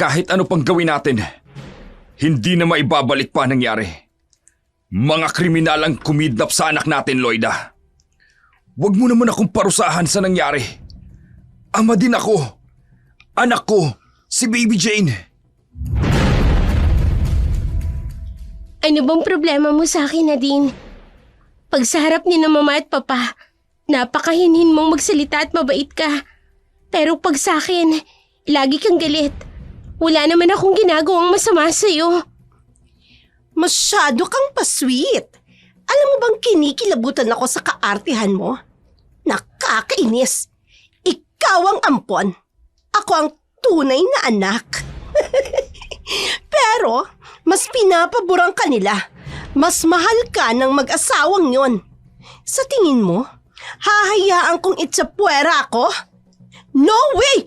Kahit ano pang gawin natin, hindi na maibabalik pa nangyari. Mga kriminal ang kumidnap sa anak natin, Loida. Huwag mo naman akong parusahan sa nangyari. Ama din ako. Anak ko, si Baby Jane. Ano bang problema mo sa akin, Nadine? Pag sa harap ni na mama at papa, napakahinhin mong magsalita at mabait ka. Pero pag sa akin, lagi kang galit. Wala naman akong ginagawang masama sa'yo. Masyado kang pa-sweet. Alam mo bang kinikilabutan ako sa kaartihan mo? Nakakainis. Ikaw ang ampon. Ako ang tunay na anak. Pero, mas pinapaboran ka nila. Mas mahal ka ng mag-asawang yon. Sa tingin mo, hahayaan kong itsapuera ako? No way!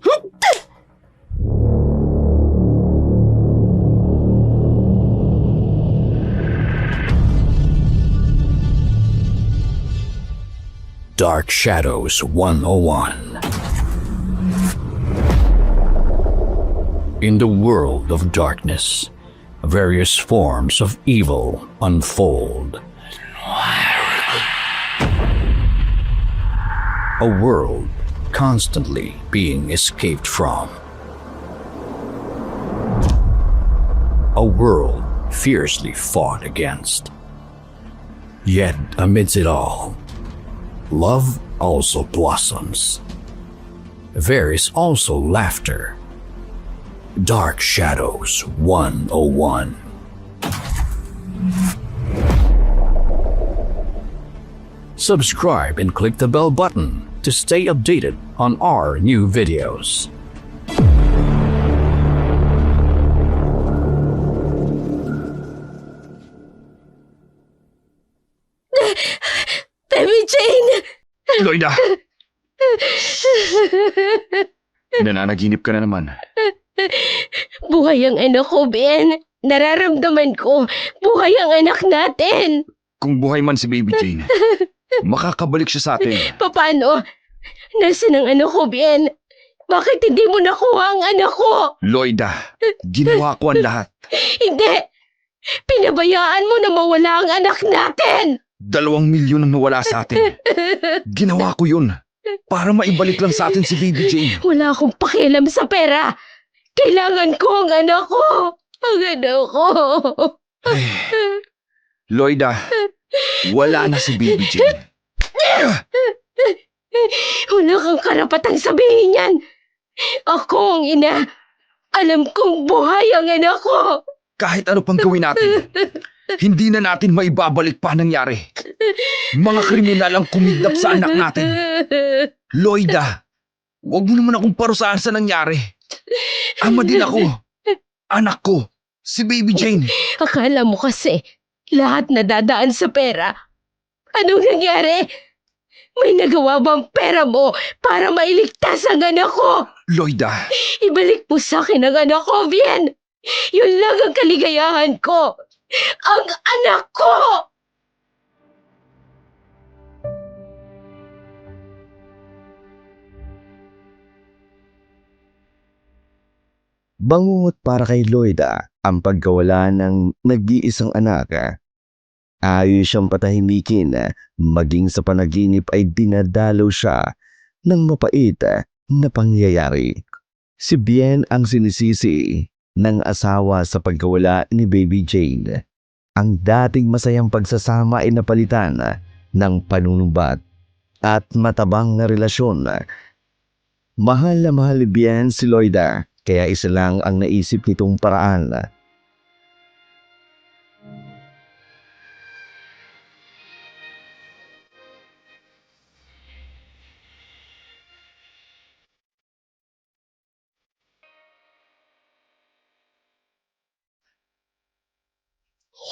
Dark Shadows 101. In the world of darkness, various forms of evil unfold. A world constantly being escaped from. A world fiercely fought against. Yet amidst it all, love also blossoms. There is also laughter. Dark Shadows 101. Subscribe and click the bell button to stay updated on our new videos. Baby Jane! Loida! Nananaginip ka na naman. Buhay ang anak ko, Ben. Nararamdaman ko, buhay ang anak natin. Kung buhay man si Baby Jane, makakabalik siya sa atin. Paano? Nasaan ang anak ko, Ben? Bakit hindi mo nakuha ang anak ko? Loida, ginawa ko ang lahat. Hindi! Pinabayaan mo na mawala ang anak natin! 2 milyon ang nawala sa atin. Ginawa ko yun para maibalik lang sa atin si Baby Jane. Wala akong pakialam sa pera. Kailangan ko ang anak ko. Ang anak ko. Ay, Loida, wala na si Baby Jane. Wala kang karapatang sabihin yan. Ako ang ina. Alam kong buhay ang anak ko. Kahit ano pang gawin natin, hindi na natin maibabalik pa nangyari. Mga kriminal ang kumidnap sa anak natin. Loida, huwag mo naman akong parusahan sa nangyari. Ama din ako. Anak ko, si Baby Jane. Akala mo kasi, lahat nadadaan sa pera. Anong nangyari? May nagawa bang pera mo para mailigtas ang anak ko? Loida, Ibalik mo sa akin ang anak ko, Bien! Yun lang ang kaligayahan ko! Ang anak ko! Bangungot para kay Loida ang pagkawala ng nag-iisang anak. Ayos siyang patahimikin, maging sa panaginip ay dinadalaw siya ng mapait na pangyayari. Si Bien ang sinisisi ng asawa sa pagkawala ni Baby Jane. Ang dating masayang pagsasama ay napalitan ng panunumbat at matabang na relasyon. Mahal na mahal ni Bien si Loida, kaya isa lang ang naisip nitong paraan.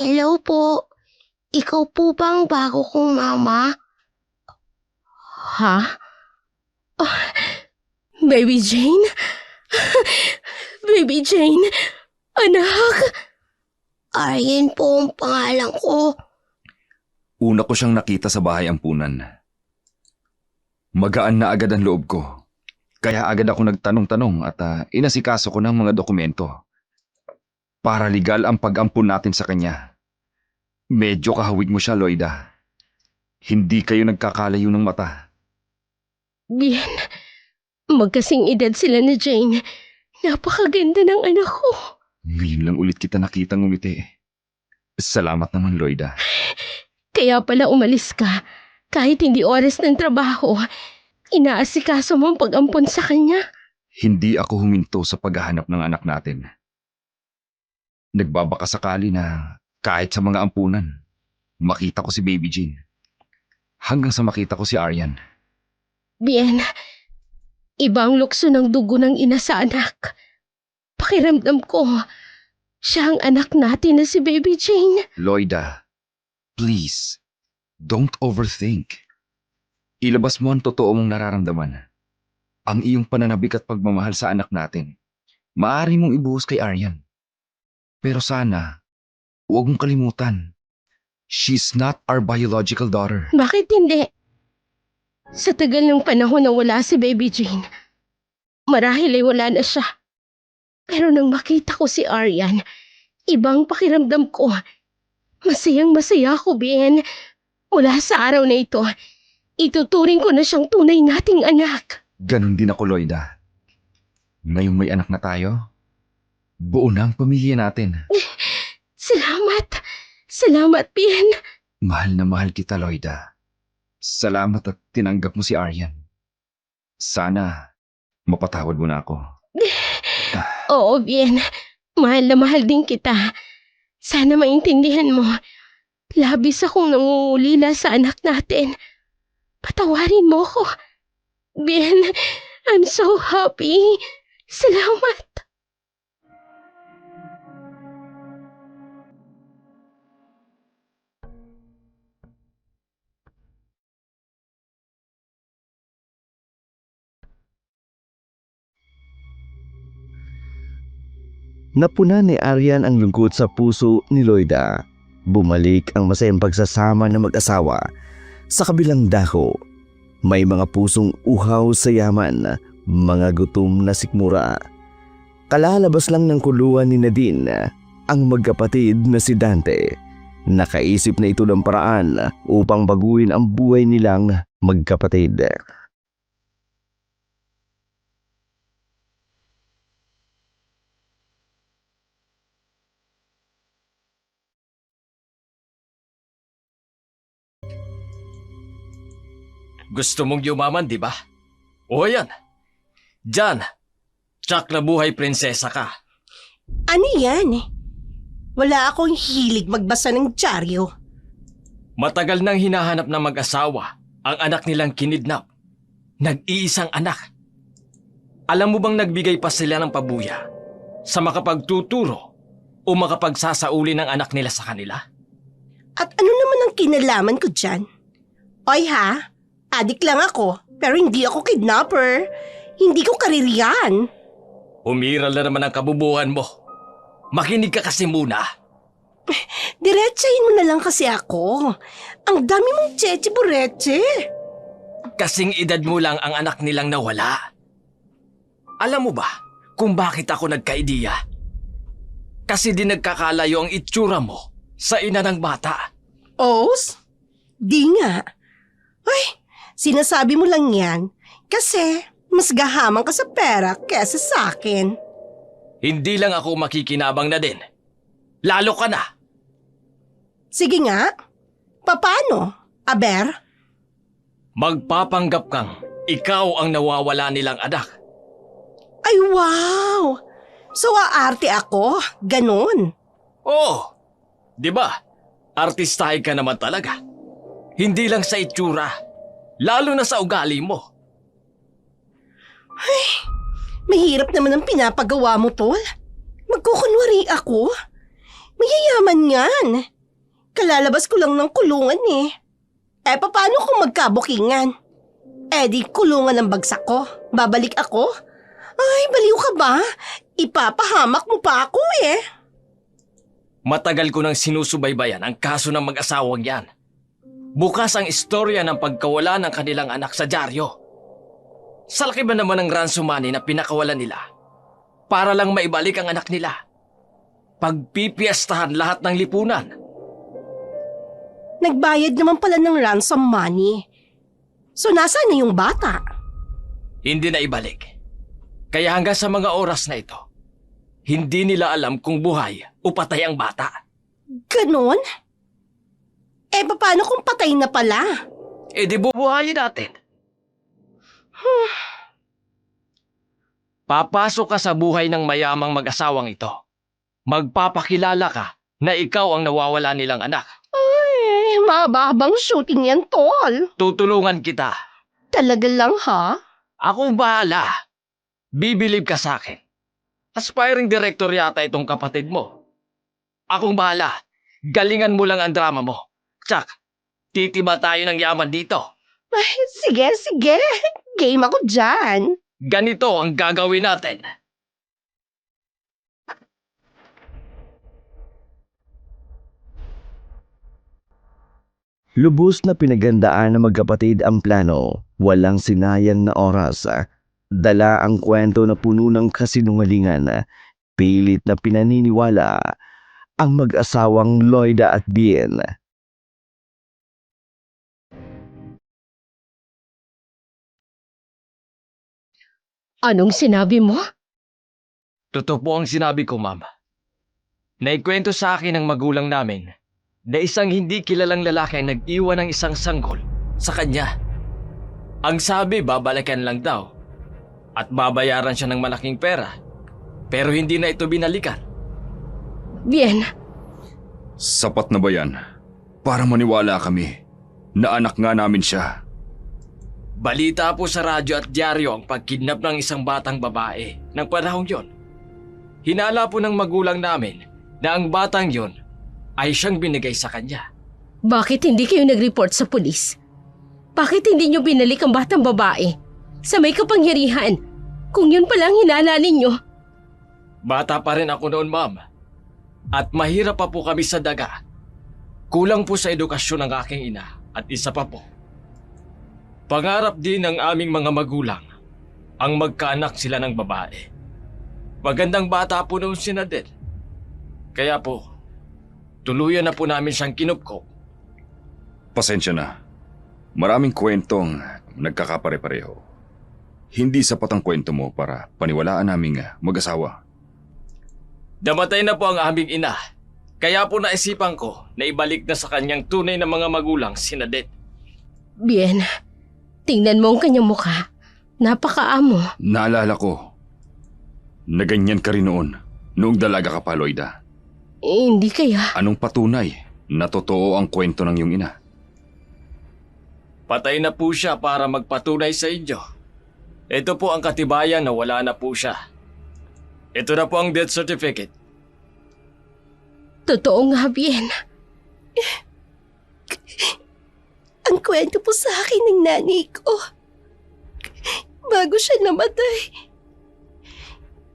Hello po. Ikaw po bang bago kong mama? Ha? Ah, Baby Jane? Baby Jane? Anak? Arjen po ang pangalan ko. una ko siyang nakita sa bahay ampunan. Magaan na agad ang loob ko. Kaya agad ako nagtanong-tanong at inasikaso ko ng mga dokumento. Para legal ang pag-ampun natin sa kanya. Medyo kahawig mo siya, Loida. Hindi kayo nagkakalayo ng mata. Bien, magkasing edad sila ni Jane. Napakaganda ng anak ko. Ngayon lang ulit kita nakitang ngumiti. Salamat naman, Loida. Kaya pala umalis ka. Kahit hindi oras ng trabaho, inaasikaso mo ang pag-ampon sa kanya. Hindi ako huminto sa paghahanap ng anak natin. Nagbabaka sakali na kahit sa mga ampunan, makita ko si Baby Jean. Hanggang sa makita ko si Aryan. Bien, ibang lukso ng dugo ng ina sa anak. Pakiramdam ko, siya ang anak natin na si Baby Jane. Loida, please, don't overthink. Ilabas mo ang totoo mong nararamdaman. Ang iyong pananabik at pagmamahal sa anak natin. Maaari mong ibuhos kay Aryan. Pero sana, huwag mong kalimutan. She's not our biological daughter. Bakit hindi? Sa tagal ng panahon na wala si Baby Jane, marahil ay wala na siya. Pero nang makita ko si Aryan, ibang pakiramdam ko. Masayang masaya ako, Bien. Mula sa araw na ito, ituturing ko na siyang tunay nating anak. Ganon din ako, Loida. Ngayong may anak na tayo, buo na ang pamilya natin. Salamat. Salamat, Bien. Mahal na mahal kita, Loida. Salamat at tinanggap mo si Aryan. Sana, mapatawad mo na ako. Oo, Bien. Mahal na mahal din kita. Sana maintindihan mo. Labis akong nangungulila sa anak natin. Patawarin mo ko. Bien, I'm so happy. Salamat. Napuna ni Aryan ang lungkot sa puso ni Loida. Bumalik ang masayang pagsasama ng mag-asawa. Sa kabilang dako, may mga pusong uhaw sa yaman, mga gutom na sikmura. Kalalabas lang ng kulungan ni Nadine ang magkapatid na si Dante. Nakaisip na ito ng paraan upang baguhin ang buhay nilang magkapatid. Gusto mong yumaman, di ba? O yan. Diyan. Tsak na buhay prinsesa ka. Ano yan? Wala akong hilig magbasa ng dyaryo. Matagal nang hinahanap ng mag-asawa ang anak nilang kinidnap. Nag-iisang anak. Alam mo bang nagbigay pa sila ng pabuya sa makapagtuturo o makapagsasauli ng anak nila sa kanila? At ano naman ang kinalaman ko dyan? Oy ha, adik lang ako, pero hindi ako kidnapper. Hindi ko kaririyan. Umiral na naman ang kabubuhan mo. Makinig ka kasi muna. Diretsahin mo na lang kasi ako. Ang dami mong cheche bureche. Kasing edad mo lang ang anak nilang nawala. Alam mo ba kung bakit ako nagka-ideya? Kasi di nagkakalayo ang itsura mo sa ina ng bata. Os? Di nga. Ay, sinasabi mo lang yan kasi mas gahamang ka sa pera kesa sa akin. Hindi lang ako makikinabang na din. Lalo ka na. Sige nga. Paano, Aber? Magpapanggap kang ikaw ang nawawala nilang anak. Ay, wow! So, aarte ako? Ganon. Oo, di ba? Artistahe ka naman talaga. Hindi lang sa itsura, lalo na sa ugali mo. Mahirap naman ang pinapagawa mo, tol. Magkukunwari ako. Mayayaman yan. Kalalabas ko lang ng kulungan eh. Paano kung magkabukingan? Di kulungan ang bagsak ko. Babalik ako? Ay, baliw ka ba? Ipapahamak mo pa ako eh. Matagal ko nang sinusubaybayan ang kaso ng mag-asawang yan. Bukas ang istorya ng pagkawala ng kanilang anak sa dyaryo. Sa laki ba naman ng ransom money na pinakawalan nila para lang maibalik ang anak nila? Pagpipiestahan lahat ng lipunan. Nagbayad naman pala ng ransom money. So nasaan na yung bata? Hindi na ibalik. Kaya hanggang sa mga oras na ito, hindi nila alam kung buhay o patay ang bata. Ganon? Eh paano kung patay na pala? E di bubuhayin natin. Papasok ka sa buhay ng mayamang mag-asawang ito. Magpapakilala ka na ikaw ang nawawala nilang anak. Ay, mababang shooting yan, tol. Tutulungan kita. Talaga lang, ha? Ako bahala. Bibilib ka sa akin. Aspiring director yata itong kapatid mo. Akong bahala. Galingan mo lang ang drama mo. Tsak, titiba tayo ng yaman dito. Ay, sige. Game ako dyan. Ganito ang gagawin natin. Lubos na pinagandaan ng magkapatid ang plano, walang sinayang na oras. Dala ang kwento na puno ng kasinungalingan, pilit na pinaniniwala ang mag-asawang Loida at Bien. Anong sinabi mo? Totoo po ang sinabi ko, ma'am. Naikwento sa akin ng magulang namin na isang hindi kilalang lalaki ang nag-iwan ng isang sanggol sa kanya. Ang sabi, babalikan lang daw at babayaran siya ng malaking pera. Pero hindi na ito binalikan. Bien, Sapat na ba yan? Para maniwala kami na anak nga namin siya. Balita po sa radyo at dyaryo ang pagkidnap ng isang batang babae ng panahong yon. Hinala po ng magulang namin na ang batang yon ay siyang binigay sa kanya. bakit hindi kayo nag-report sa pulis? Bakit hindi nyo binalik ang batang babae? Sa may kapangyarihan, kung yun palang hinala ninyo. Bata pa rin ako noon, ma'am. At mahirap pa po kami sa daga. Kulang po sa edukasyon ng aking ina at isa pa po. Pangarap din ng aming mga magulang ang magkaanak sila ng babae. Magandang bata po noon si Nadet. Kaya po, tuluyan na po namin siyang kinupko. Pasensya na. Maraming kwentong nagkakapare-pareho. Hindi sapat ang kwento mo para paniwalaan naming mag-asawa. Namatay na po ang aming ina. Kaya po naisipan ko na ibalik na sa kanyang tunay na mga magulang si Nadet. Bien, tingnan mo ang kanyang mukha. Napakaamo. Naalala ko na ganyan ka rin noong dalaga ka pa, Loida. Hindi kaya. Anong patunay na totoo ang kwento ng iyong ina? Patay na po siya para magpatunay sa inyo. Ito po ang katibayan na wala na po siya. Ito na po ang death certificate. Totoo nga, Bien. Ang kwento po sa akin ng nanay ko. Bago siya namatay.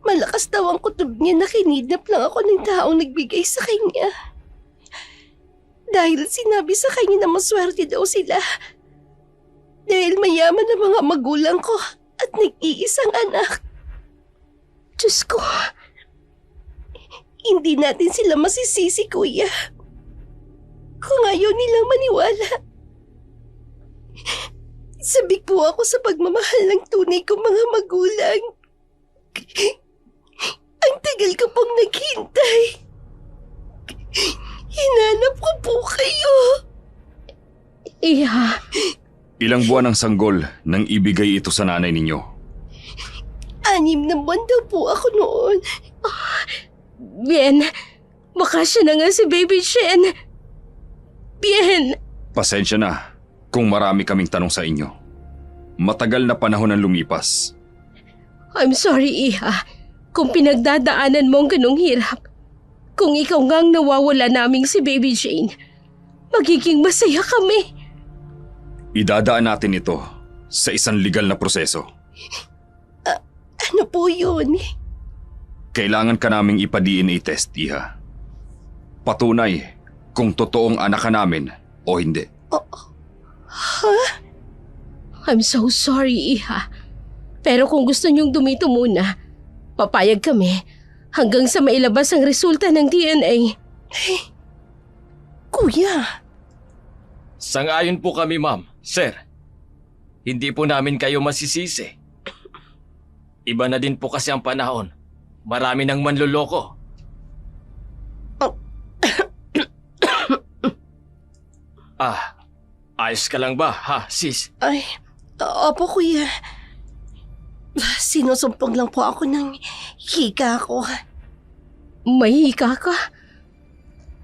Malakas daw ang kutob niya na kinidnap lang ako ng taong nagbigay sa kanya. Dahil sinabi sa kanya na maswerte daw sila. Dahil mayaman ang mga magulang ko at nag-iisang anak. Diyos ko. Hindi natin sila masisisi, kuya. Kung ayaw nilang maniwala. Sabik po ako sa pagmamahal ng tunay kong mga magulang. Ang tagal ko pong naghintay. Hinanap ko po kayo. Iha, Ilang buwan ang sanggol nang ibigay ito sa nanay ninyo? 6 na buwan daw po ako noon. Bien, baka siya na nga si Baby Shen. Bien, Pasensya na kung marami kaming tanong sa inyo. Matagal na panahon ang lumipas. I'm sorry, Iha. Kung pinagdadaanan mo ang ganong hirap. Kung ikaw nga ang nawawala naming si Baby Jane, magiging masaya kami. Idadaan natin ito sa isang legal na proseso. Ano po yun? Kailangan ka naming ipa-DNA test, Iha. Patunay kung totoong anak ka namin o hindi. I'm so sorry, Iha. Pero kung gusto niyong dumito muna, papayag kami hanggang sa mailabas ang resulta ng DNA. Kuya, Sang-ayon po kami, ma'am. Sir, hindi po namin kayo masisisi. Iba na din po kasi ang panahon. Marami nang manloloko. Ayos ka lang ba, ha, sis? ay, opo kuya. Sinusumpong lang po ako ng hika ko. Mahika ka?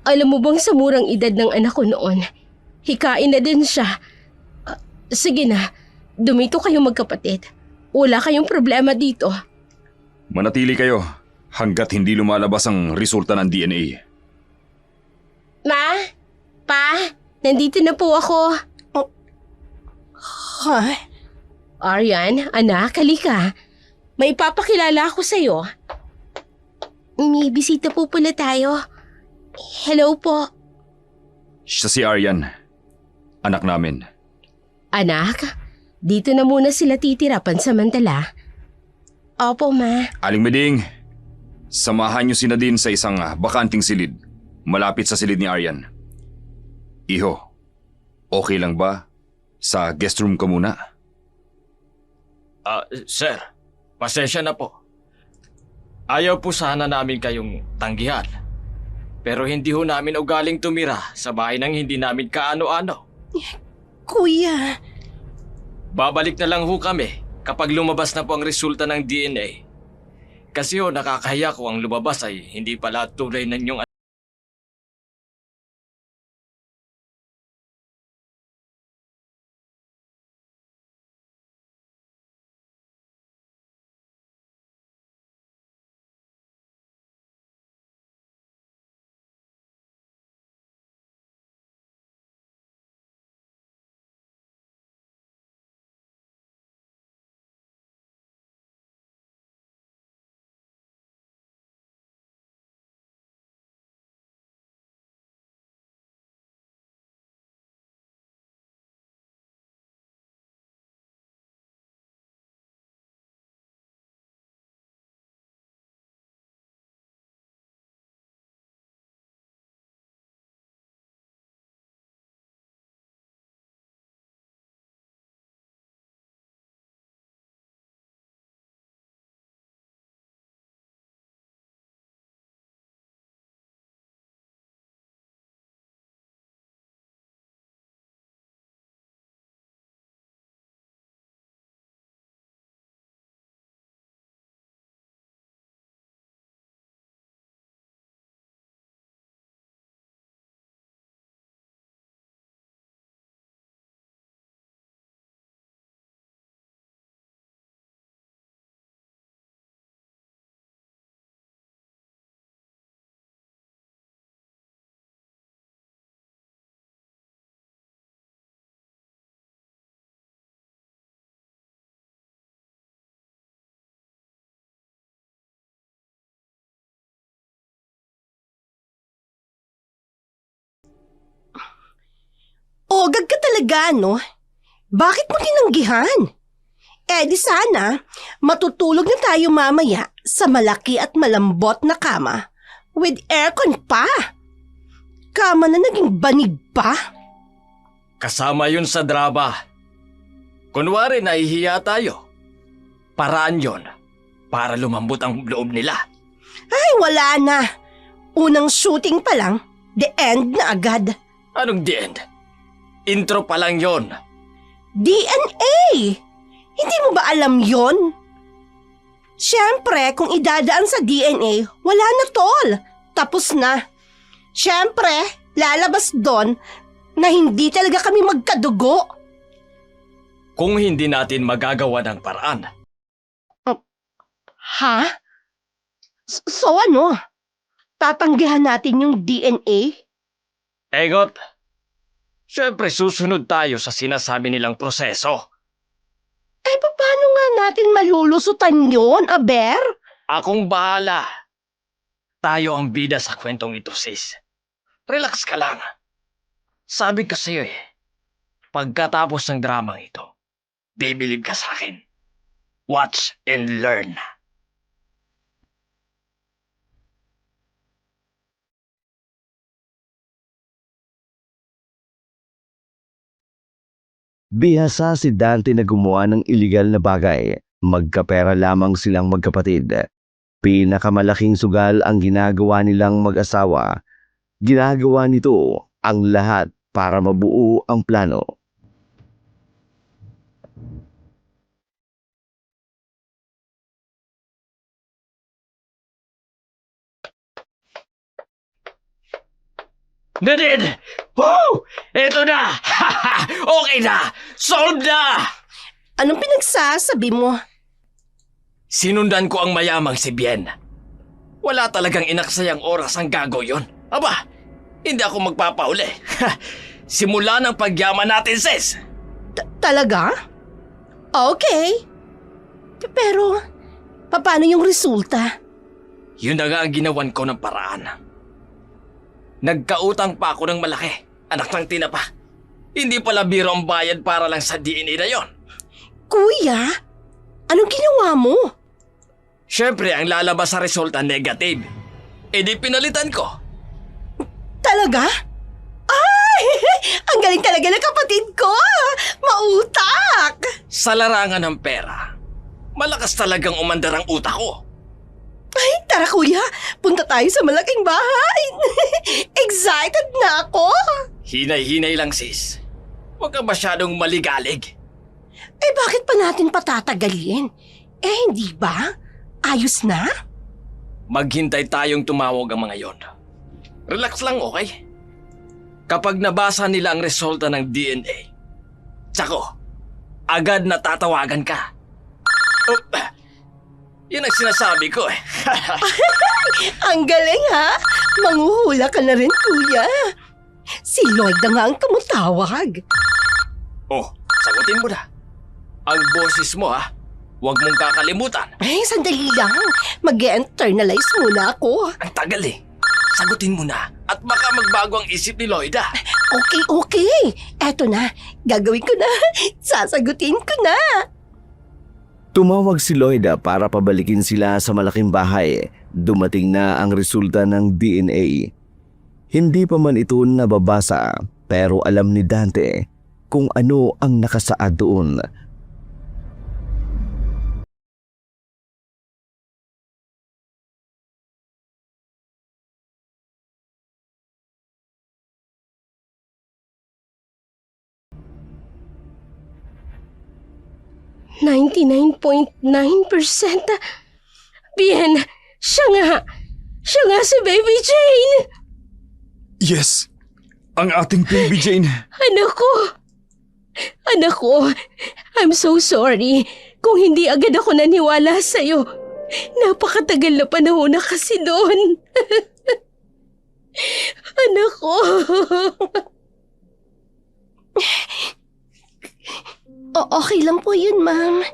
Alam mo bang sa murang edad ng anak ko noon, hikain na din siya. Sige na, dumito kayo magkapatid. Wala kayong problema dito. Manatili kayo hanggat hindi lumalabas ang resulta ng DNA. Ma? Pa? Nandito na po ako. Ha? Aryan, anak, halika. May papakilala ako sa'yo. May bisita po pala tayo. Hello po. Siya si Aryan, anak namin. Anak, dito na muna sila titira pansamantala. Opo, ma. Aling Meding, samahan niyo si Nadine sa isang bakanting silid, malapit sa silid ni Aryan. Iho, okay lang ba? Sa guest room ka muna? Sir, pasensya na po. Ayaw po sana namin kayong tanggihan. Pero hindi ho namin ugaling tumira sa bahay ng hindi namin kaano-ano. Kuya, Babalik na lang ho kami kapag lumabas na po ang resulta ng DNA. Kasi ho, nakakahiya kung ang lumabas ay hindi pala tunay na inyong ogag ka talaga, no? Bakit mo tinanggihan? Di sana, matutulog na tayo mamaya sa malaki at malambot na kama with aircon pa. Kama na naging banig pa. kasama yun sa drama. Kunwari nahihiya tayo. Paraan yon para lumambot ang loob nila. Ay, wala na. Unang shooting pa lang, the end na agad. Anong the end? Intro pa lang yon. DNA! Hindi mo ba alam yon? Siyempre, kung idadaan sa DNA, wala na tol. Tapos na. Siyempre, lalabas doon na hindi talaga kami magkadugo. Kung hindi natin magagawa ng paraan, Ha? So ano? Tatanggihan natin yung DNA? Egot, syempre susunod tayo sa sinasabi nilang proseso. Paano nga natin malulusutan yun, Aber? Akong bahala. Tayo ang bida sa kwentong ito, sis. Relax ka lang. Sabi ko sa'yo pagkatapos ng dramang ito, bibilib ka sa akin. Watch and learn. Bihasa si Dante na gumawa ng iligal na bagay. Magkapera lamang silang magkapatid. Pinakamalaking sugal ang ginagawa nilang mag-asawa. Ginagawa nito ang lahat para mabuo ang plano. Nadine! Woo! Eto na! Okay na! Solved na! Anong pinagsasabi mo? Sinundan ko ang mayamang si Bien. Wala talagang inaksayang oras ang gago yon. Aba, hindi ako magpapauli. Simula ng pagyaman natin, sis! Talaga? Okay. Pero, paano yung resulta? Yun na nga ang ginawan ko ng paraan. Nagkautang pa ako ng malaki, anak ng tinapa. Hindi pala biro ang bayad para lang sa DNA na yon. Kuya, anong ginawa mo? Siyempre, ang lalabas sa resulta negative. E di pinalitan ko. Talaga? Ay! Ang galing talaga ng kapatid ko! Mautak! Sa larangan ng pera, malakas talagang umandar ang utak ko. Ay, tara kuya, punta tayo sa malaking bahay. Excited na ako. Hinay-hinay lang, sis. Huwag ka masyadong maligalig. Eh bakit pa natin patatagalin? Eh hindi ba? Ayos na? Maghintay tayong tumawag ang mga yon. Relax lang, okay? Kapag nabasa nila ang resulta ng DNA, tsako, agad na tatawagan ka. Yun ang sinasabi ko eh. Ang galing ha? Manghuhula ka na rin kuya. Si Lloyd na nga ang tumatawag. Oh, sagutin mo na. Ang boses mo ha, huwag mong kakalimutan. Eh, sandali lang. Mag-internalize muna ako. Ang tagal eh. Sagutin mo na at baka magbago ang isip ni Lloyda. Okay. Eto na. Gagawin ko na. Sasagutin ko na. Tumawag si Lloyda para pabalikin sila sa malaking bahay. Dumating na ang resulta ng DNA. Hindi pa man ito nababasa, pero alam ni Dante kung ano ang nakasaad doon. %99.9%. Bien, siya nga si Baby Jane. Yes, ang ating baby Jane. Anak ko, I'm so sorry kung hindi agad ako naniwala sa'yo. Napakatagal na panahon na kasi doon. Anak ko. Okay lang po yun, ma'am.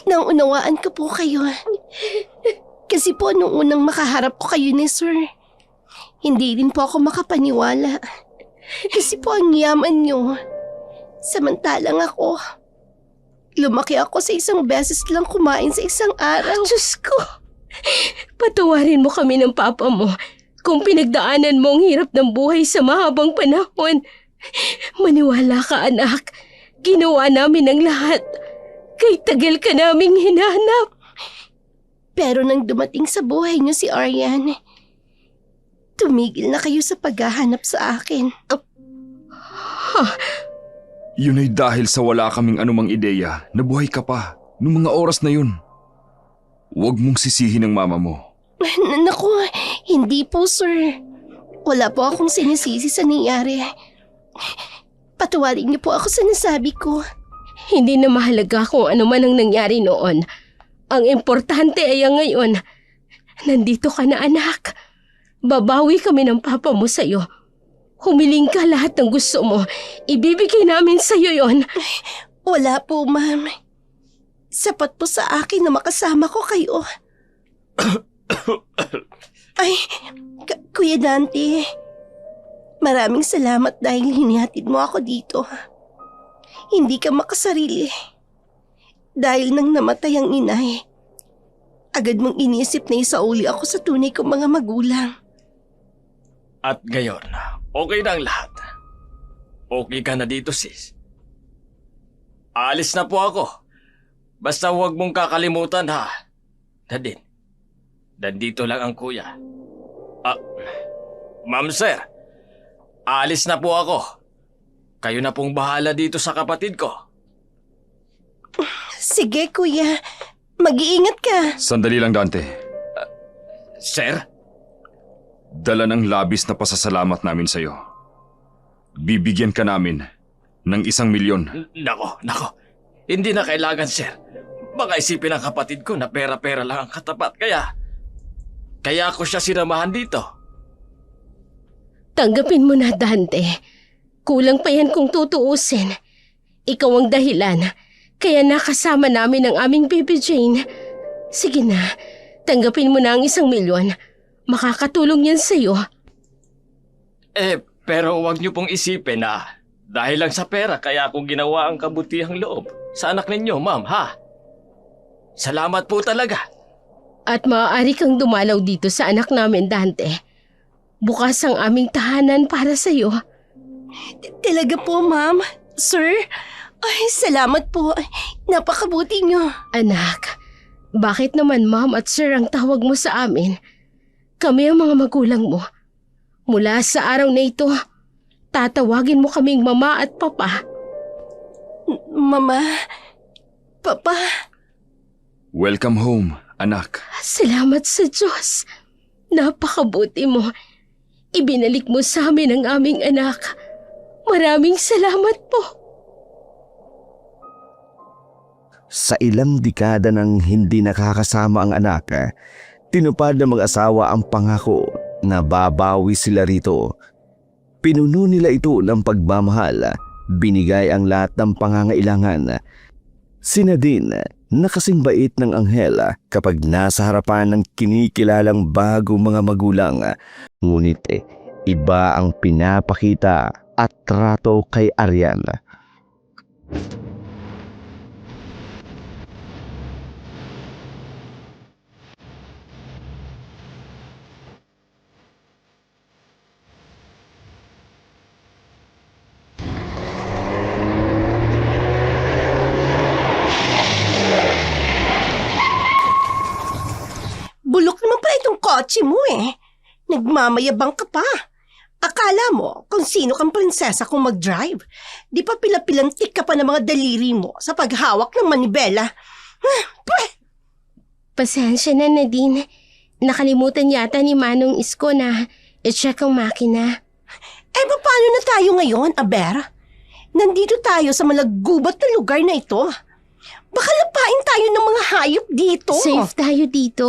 Naunawaan ko po kayo. Kasi po nung unang makaharap ko kayo ni sir, hindi din po ako makapaniwala. Kasi po ang yaman nyo. Samantalang ako, lumaki ako sa isang beses lang kumain sa isang araw. Diyos ko, patawarin mo kami ng papa mo kung pinagdaanan mo ang hirap ng buhay sa mahabang panahon. Maniwala ka, anak. Ginawa namin ang lahat. Kay tagal ka naming hinahanap. Pero nang dumating sa buhay niyo si Aryan, tumigil na kayo sa paghahanap sa akin. Yun ay dahil sa wala kaming anumang ideya na buhay ka pa noong mga oras na yun. Huwag mong sisihin ang mama mo. Naku, hindi po sir. Wala po akong sinisisi sa nangyari. Patawarin niyo po ako sa nasabi ko. Hindi na mahalaga kung ano man ang nangyari noon. Ang importante ay ang ngayon. Nandito ka na, anak. Babawi kami ng papa mo sa'yo. Humiling ka lahat ng gusto mo. Ibibigay namin sa'yo yon. Wala po, ma'am. Sapat po sa akin na makasama ko kayo. Ay, Kuya Dante. Maraming salamat dahil hinihatid mo ako dito. Hindi ka makasarili. Dahil nang namatay ang inay, agad mong inisip na isauli ako sa tunay kong mga magulang. At ngayon, okay na ang lahat. Okay ka na dito, sis. Alis na po ako. Basta huwag mong kakalimutan, ha? Nadine, nandito lang ang kuya. Ma'am sir, alis na po ako. Kayo na pong bahala dito sa kapatid ko. Sige kuya, mag-iingat ka. Sandali lang, Dante. Sir? Dala ng labis na pasasalamat namin sa'yo. Bibigyan ka namin ng 1,000,000. Nako. Hindi na kailangan, sir. Baka isipin ng kapatid ko na pera-pera lang ang katapat. Kaya ako siya sinamahan dito. Tanggapin mo na, Dante. Kulang pa yan kung tutuusin. Ikaw ang dahilan. Kaya nakasama namin ang aming baby Jane. Sige na, tanggapin mo na ang 1,000,000. Makakatulong yan sa'yo. Pero huwag niyo pong isipin na dahil lang sa pera kaya ako ginawa ang kabutihang loob sa anak ninyo, ma'am, ha? Salamat po talaga. At maaari kang dumalaw dito sa anak namin, Dante. Bukas ang aming tahanan para sa'yo. Talaga po, ma'am. Sir, ay salamat po. Napakabuti niyo. Anak, bakit naman ma'am at sir ang tawag mo sa amin? Kami ang mga magulang mo. Mula sa araw na ito, tatawagin mo kaming mama at papa. Mama, papa. Welcome home, anak. Salamat sa Diyos. Napakabuti mo. Ibinalik mo sa amin ang aming anak. Maraming salamat po. Sa ilang dekada nang hindi nakakasama ang anak, tinupad ng mag-asawa ang pangako na babawi sila rito. Pinuno nila ito ng pagmamahal, binigay ang lahat ng pangangailangan. Sina din na kasing bait ng anghel kapag nasa harapan ng kinikilalang bago mga magulang. Ngunit iba ang pinapakita at trato kay Arian. Bulok naman pala itong kotse mo eh. Nagmamayabang ka pa. Akala mo kung sino kang prinsesa kung mag-drive. Di pa pila-pilantik ka pa ng mga daliri mo sa paghawak ng manibela. Pasensya na, Nadine. Nakalimutan yata ni Manong Isko na i-check ang makina. Paano na tayo ngayon, Aber? Nandito tayo sa malaggubat na lugar na ito. Baka lapain tayo ng mga hayop dito. Safe tayo dito.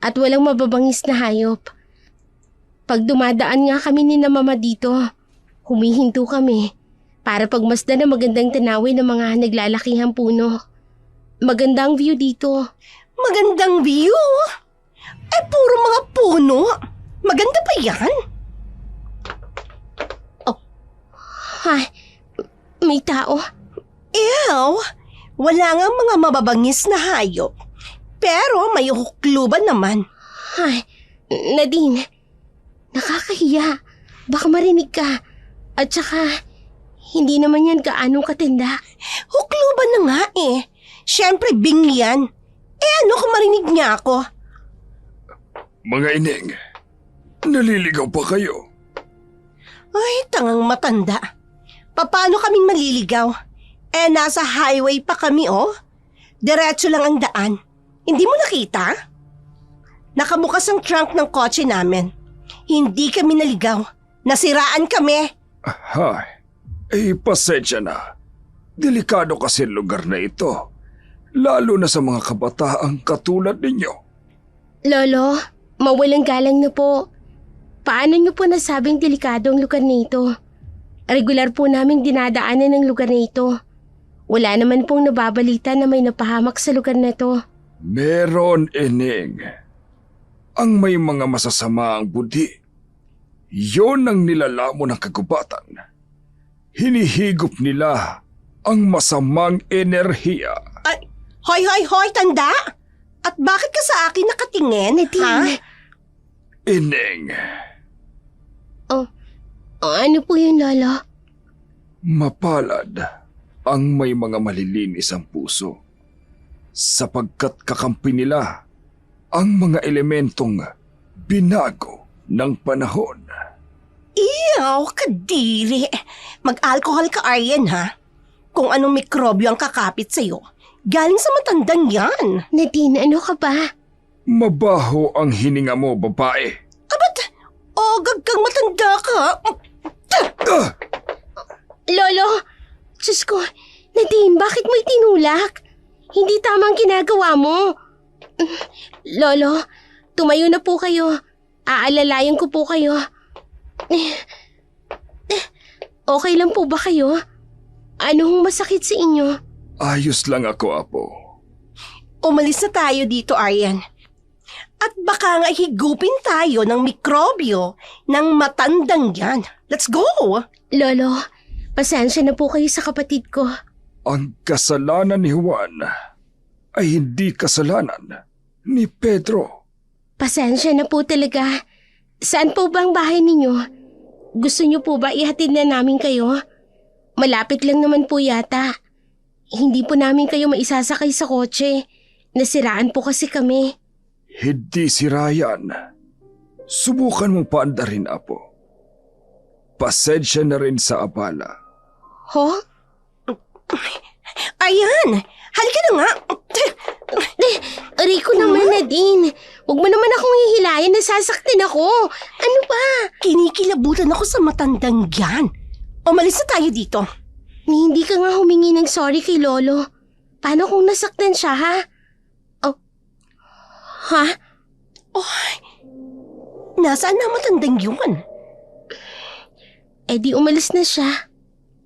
At walang mababangis na hayop. Pag dumadaan nga kami ni na mama dito, humihinto kami para pagmasdan ng magandang tanawin ng mga naglalakihang puno. Magandang view dito. Magandang view? Puro mga puno. Maganda pa yan? Ay, may tao. Ew, wala nga mga mababangis na hayop. Pero may hukluban naman. Ay, Nadine, nakakahiya. Baka marinig ka. At saka, hindi naman yan gaano katenda. Hukluban na nga eh. Siyempre, bing yan. Ano kung marinig niya ako? Mga ining, naliligaw pa kayo. Ay, tangang matanda. Paano kaming maliligaw? Nasa highway pa kami oh. Diretso lang ang daan. Hindi mo nakita? Nakabukas ang trunk ng kotse namin. Hindi kami naligaw. Nasiraan kami. Hay, pasensya na. Delikado kasi ang lugar na ito. Lalo na sa mga kabataang katulad ninyo. Lolo, mawalang galang na po. Paano niyo po nasabing delikado ang lugar nito? Regular po naming dinadaanan ng lugar nito. Wala naman pong nababalita na may napahamak sa lugar na to. Meron, Ining. Ang may mga masasama ang budi. Yon ang nilalamon ng kagubatan. Hinihigop nila ang masamang enerhiya. Hoy, hoy, hoy, tanda! At bakit ka sa akin nakatingin? Nadine. Ineng, Ano po yun, Lolo? mapalad ang may mga malilinis ang puso sapagkat kakampi nila ang mga elementong binago ng panahon. Ew, kadiri. Mag-alcohol ka, Aryan, ha? Kung anong mikrobyo ang kakapit sa'yo, galing sa matandang yan. Nadine, ano ka ba? Mabaho ang hininga mo, babae. Ogag kang matanda ka. Ah! Lolo! Diyos ko, Nadine, bakit mo itinulak? Hindi tama ang ginagawa mo. Lolo, tumayo na po kayo. Aalalayan ko po kayo. Okay lang po ba kayo? Anong masakit sa inyo? Ayos lang ako, Apo. Umalis na tayo dito, Aryan. At baka nga higupin tayo ng mikrobyo ng matandang yan. Let's go! Lolo, pasensya na po kayo sa kapatid ko. Ang kasalanan ni Juan ay hindi kasalanan ni Pedro. Pasensya na po talaga. Saan po ba ang bahay ninyo? Gusto niyo po ba ihatid na namin kayo? Malapit lang naman po yata. Hindi po namin kayo maisasakay sa kotse. Nasiraan po kasi kami. Hindi si Ryan. Subukan mong paandarin, Apo. Pasensya na rin sa abala. Ho? Ayan! Halika na nga! Rico naman, Nadine. Huwag mo naman akong hihilayan, nasasaktan ako. Ano ba? Kinikilabutan ako sa matandang yan. Umalis na tayo dito. Hindi ka nga humingi ng sorry kay Lolo. Paano kung nasaktan siya, ha? Oh. Ha? Nasaan na matandang yun? Eh di umalis na siya.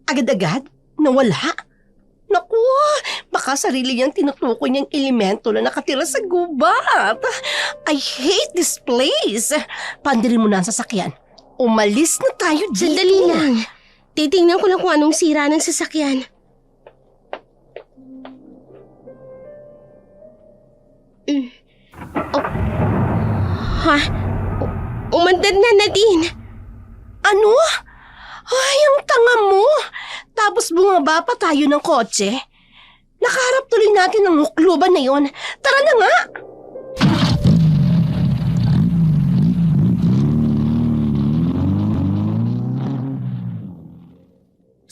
Agad-agad? Nawala? Naku, baka sarili niyang tinutukoy niyang elemento na nakatira sa gubat. I hate this place. Pandirin mo na ang sasakyan. Umalis na tayo dito. Sandali lang. Titingnan ko lang kung anong sira ng sasakyan. Oh. Ha? Umandad na, Nadine. Ano? Ay, ang tanga mo. Tapos bumaba pa tayo ng kotse. Nakaharap tuloy natin ang mukluban na yon. Tara na nga.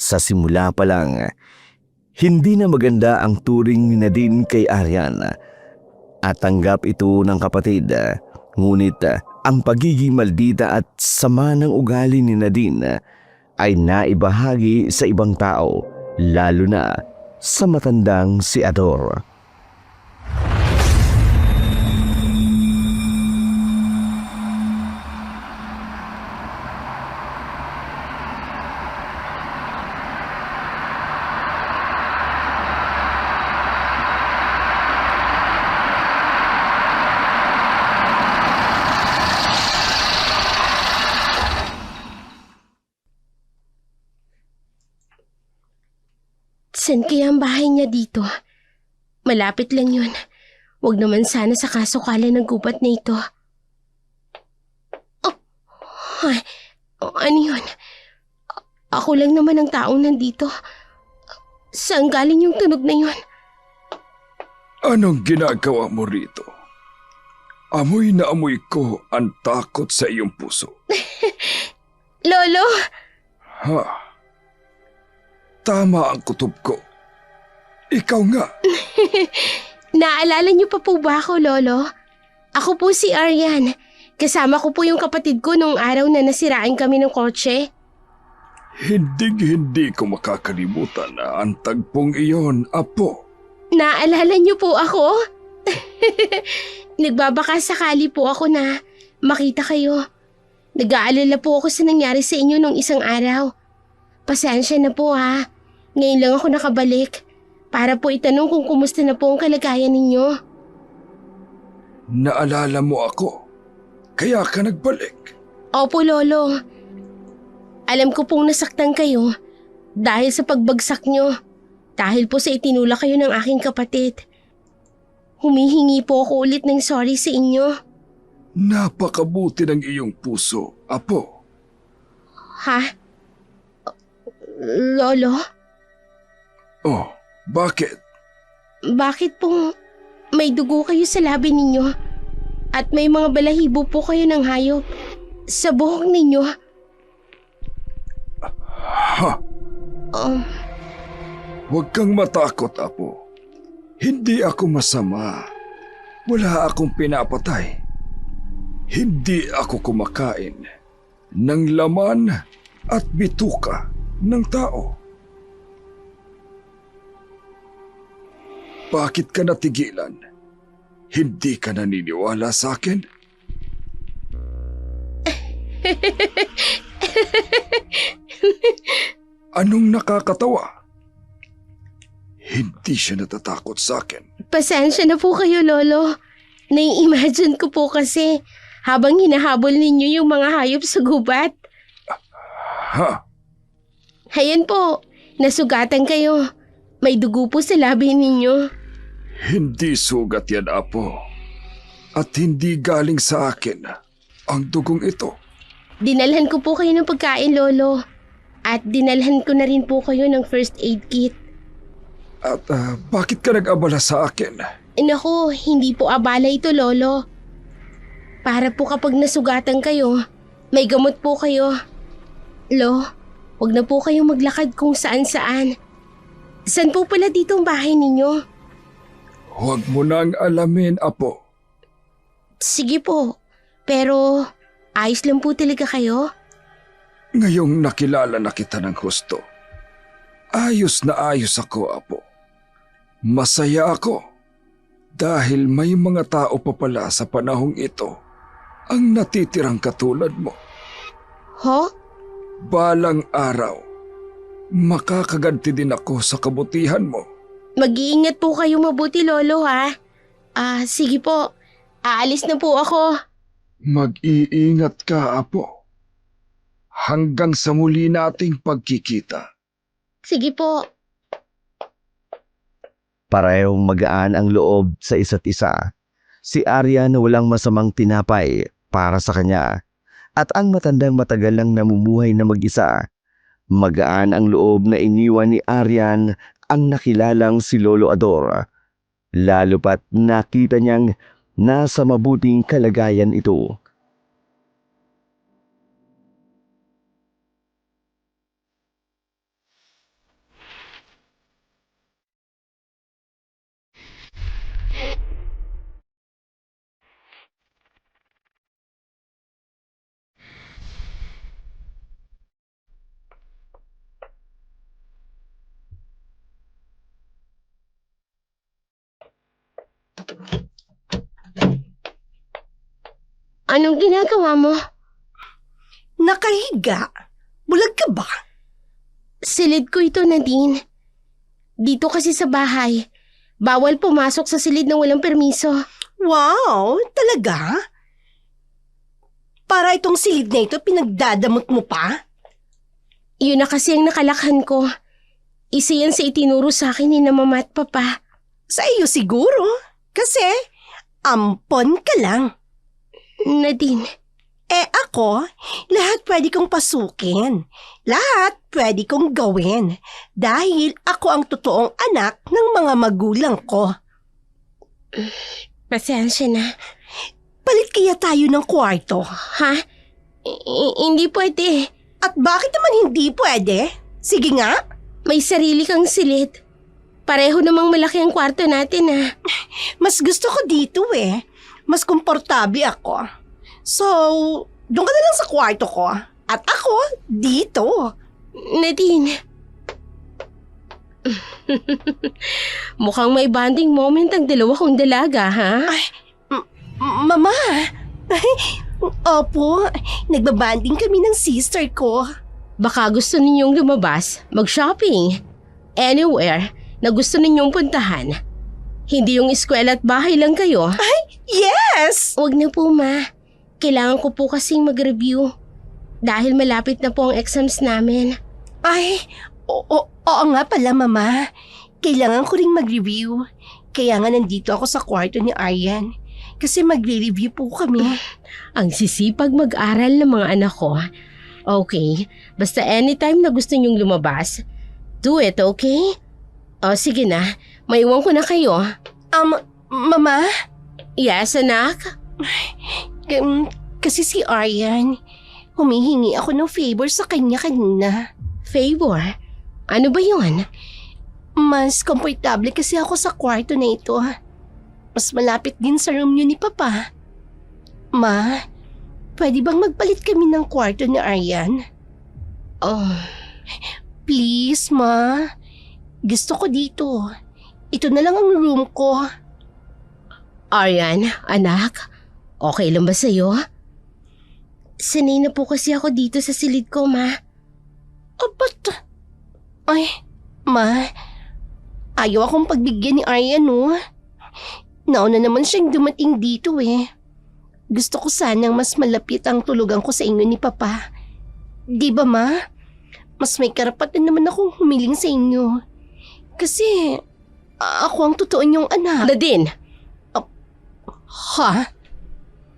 Sa simula pa lang, hindi na maganda ang turing ni Nadine kay Aryan at tanggap ito ng kapatid. Ngunit ang pagiging maldita at sama ng ugali ni Nadine ay naibahagi sa ibang tao, lalo na sa matandang si Ador. Saan kaya ang bahay niya dito? Malapit lang yun. Huwag naman sana sa kasukalan ng gubat na ito. Oh, ay, ano yun? Ako lang naman ang taong nandito. Saan galing yung tunog na yun? Anong ginagawa mo rito? Amoy na amoy ko ang takot sa iyong puso. Lolo! Ha? Tama ang kutob ko. Ikaw nga. Naalala niyo pa po ba ako, Lolo? Ako po si Aryan. Kasama ko po yung kapatid ko nung araw na nasiraan kami ng kotse. Hindi ko makakalimutan ang tagpong iyon, Apo. Naalala niyo po ako? Nagbabaka sakali po ako na makita kayo. Nag-aalala po ako sa nangyari sa inyo nung isang araw. Pasensya na po ha. Ngayon lang ako nakabalik para po itanong kung kumusta na po ang kalagayan ninyo. Naalala mo ako, kaya ka nagbalik. Opo, Lolo. Alam ko pong nasaktan kayo dahil sa pagbagsak nyo. Dahil po sa itinulak kayo ng aking kapatid. humihingi po ako ulit ng sorry sa inyo. Napakabuti ng iyong puso, Apo. Ha? Lolo, Oh, bakit? bakit po may dugo kayo sa labi ninyo? At may mga balahibo po kayo ng hayop sa buhok ninyo? Ha? Um, Huwag kang matakot, Apo. Hindi ako masama. Wala akong pinapatay. Hindi ako kumakain ng laman at bituka ng tao. Bakit ka natigilan? Hindi ka naniniwala sa akin? Anong nakakatawa? Hindi siya natatakot sa akin. Pasensya na po kayo, Lolo. Nai-imagine ko po kasi habang hinahabol ninyo yung mga hayop sa gubat. Ha? Hayan po, nasugatan kayo. May dugo po sa labi ninyo. Hindi sugat yan, Apo. At hindi galing sa akin ang dugong ito. Dinalhan ko po kayo ng pagkain, Lolo. At dinalhan ko na rin po kayo ng first aid kit. At bakit ka nag-abala sa akin? Naku, hindi po abala ito, Lolo. Para po kapag nasugatan kayo, may gamot po kayo. Lo, wag na po kayong maglakad kung saan-saan. Saan po pala dito ang bahay ninyo? Huwag mo nang alamin, Apo. Sige po, pero ayos lang po talaga kayo? Ngayong nakilala na kita ng husto, ayos na ayos ako, Apo. Masaya ako dahil may mga tao pa pala sa panahong ito ang natitirang katulad mo. Ho? Balang araw, makakaganti din ako sa kabutihan mo. Mag-iingat po kayo mabuti, Lolo, ha? Sige po. Aalis na po ako. Mag-iingat ka, Apo. Hanggang sa muli nating pagkikita. Sige po. Parehong magaan ang loob sa isa't isa. Si Arya na walang masamang tinapay para sa kanya. At ang matandang matagal lang namumuhay na mag-isa. Magaan ang loob na iniwan ni Aryan ang nakilalang si Lolo Ador. Lalo pat nakita niyang nasa mabuting kalagayan ito. Anong ginagawa mo? Nakahiga? Bulag ka ba? Silid ko ito, Nadine. Dito kasi sa bahay, bawal pumasok sa silid ng walang permiso. Wow, talaga? Para itong silid na ito, pinagdadamot mo pa? Yun na kasi ang nakalakhan ko. Isa yan sa itinuro sa akin ni na mama at papa. Sa iyo siguro. Kasi, ampon ka lang. Nadine, Ako, lahat pwede kong pasukin. Lahat pwede kong gawin. Dahil ako ang totoong anak ng mga magulang ko. pasensya na. Palit kaya tayo ng kwarto. Ha? Hindi pwede. At bakit naman hindi pwede? Sige nga. May sarili kang silid. Pareho namang malaki ang kwarto natin, ha? Mas gusto ko dito eh. Mas komportable ako. So, doon ka na lang sa kwarto ko. At ako, dito. Nadine. Mukhang may bonding moment ang dalawa kong dalaga, ha? Mama. Opo, nagbabanding kami ng sister ko. Baka gusto ninyong lumabas, mag-shopping. Anywhere na gusto ninyong puntahan. Hindi yung eskwela at bahay lang kayo. Yes! Huwag na po, ma. Kailangan ko po kasing mag-review. Dahil malapit na po ang exams namin. Oo nga pala, Mama. Kailangan ko ring mag-review. Kaya nga nandito ako sa kwarto ni Aryan. Kasi magre-review po kami. Ang sisipag mag-aral ng mga anak ko. Okay, basta anytime na gusto niyong lumabas, do it, okay? O sige na, maiwan ko na kayo. Mama? Yes, anak? Kasi si Aryan, humihingi ako ng favor sa kanya kanina. Favor? Ano ba yun? Mas komportable kasi ako sa kwarto na ito. Mas malapit din sa room niyo ni Papa. Ma, pwede bang magpalit kami ng kwarto ni Aryan? Oh, Please, Ma. Gusto ko dito. Ito na lang ang room ko. Aryan, anak, okay lang ba sa'yo? Sanay na po kasi ako dito sa silid ko, Ma. Ba't? Ay, Ma. Ayaw akong pagbigyan ni Aryan, no? Nauna naman siyang dumating dito eh. Gusto ko sanang mas malapit ang tulugan ko sa inyo ni Papa. Di ba, Ma? Mas may karapatan naman akong humiling sa inyo. Kasi ako ang totoo niyong anak. Nadine, Ha?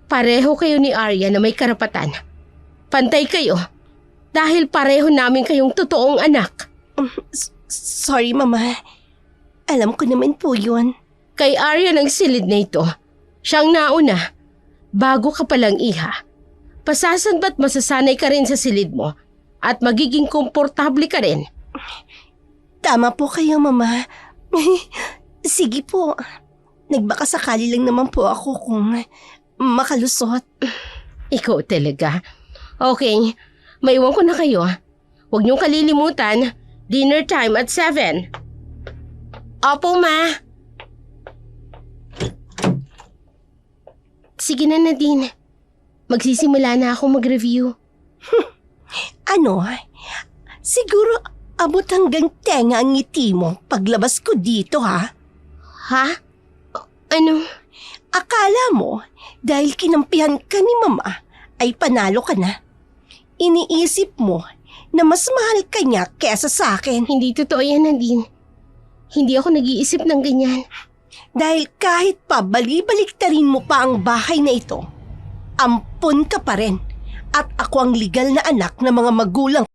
pareho kayo ni Arya na may karapatan. Pantay kayo. Dahil pareho namin kayong totoong anak. Sorry, Mama. Alam ko naman po yun. Kay Arya ng silid na ito, siyang nauna. Bago ka palang iha. Pasasan ba't masasanay ka rin sa silid mo at magiging komportable ka rin? Tama po kayo, Mama. Sige po. Nagbaka sakali lang naman po ako kung makalusot. Ikaw talaga. Okay, maiwan ko na kayo. Huwag niyong kalilimutan, dinner time at 7. Opo, Ma. Sige na, Nadine. Magsisimula na ako mag-review. Ano? Siguro abot hanggang tenga ang ngiti mo paglabas ko dito, ha? Ha? Ano? Akala mo, dahil kinampihan ka ni Mama, ay panalo ka na. Iniisip mo na mas mahal ka niya kesa sa akin. Hindi totoo yan, Nadine. Hindi ako nag-iisip ng ganyan. Dahil kahit pa bali-baliktarin mo pa ang bahay na ito, ampon ka pa rin. At ako ang legal na anak ng mga magulang.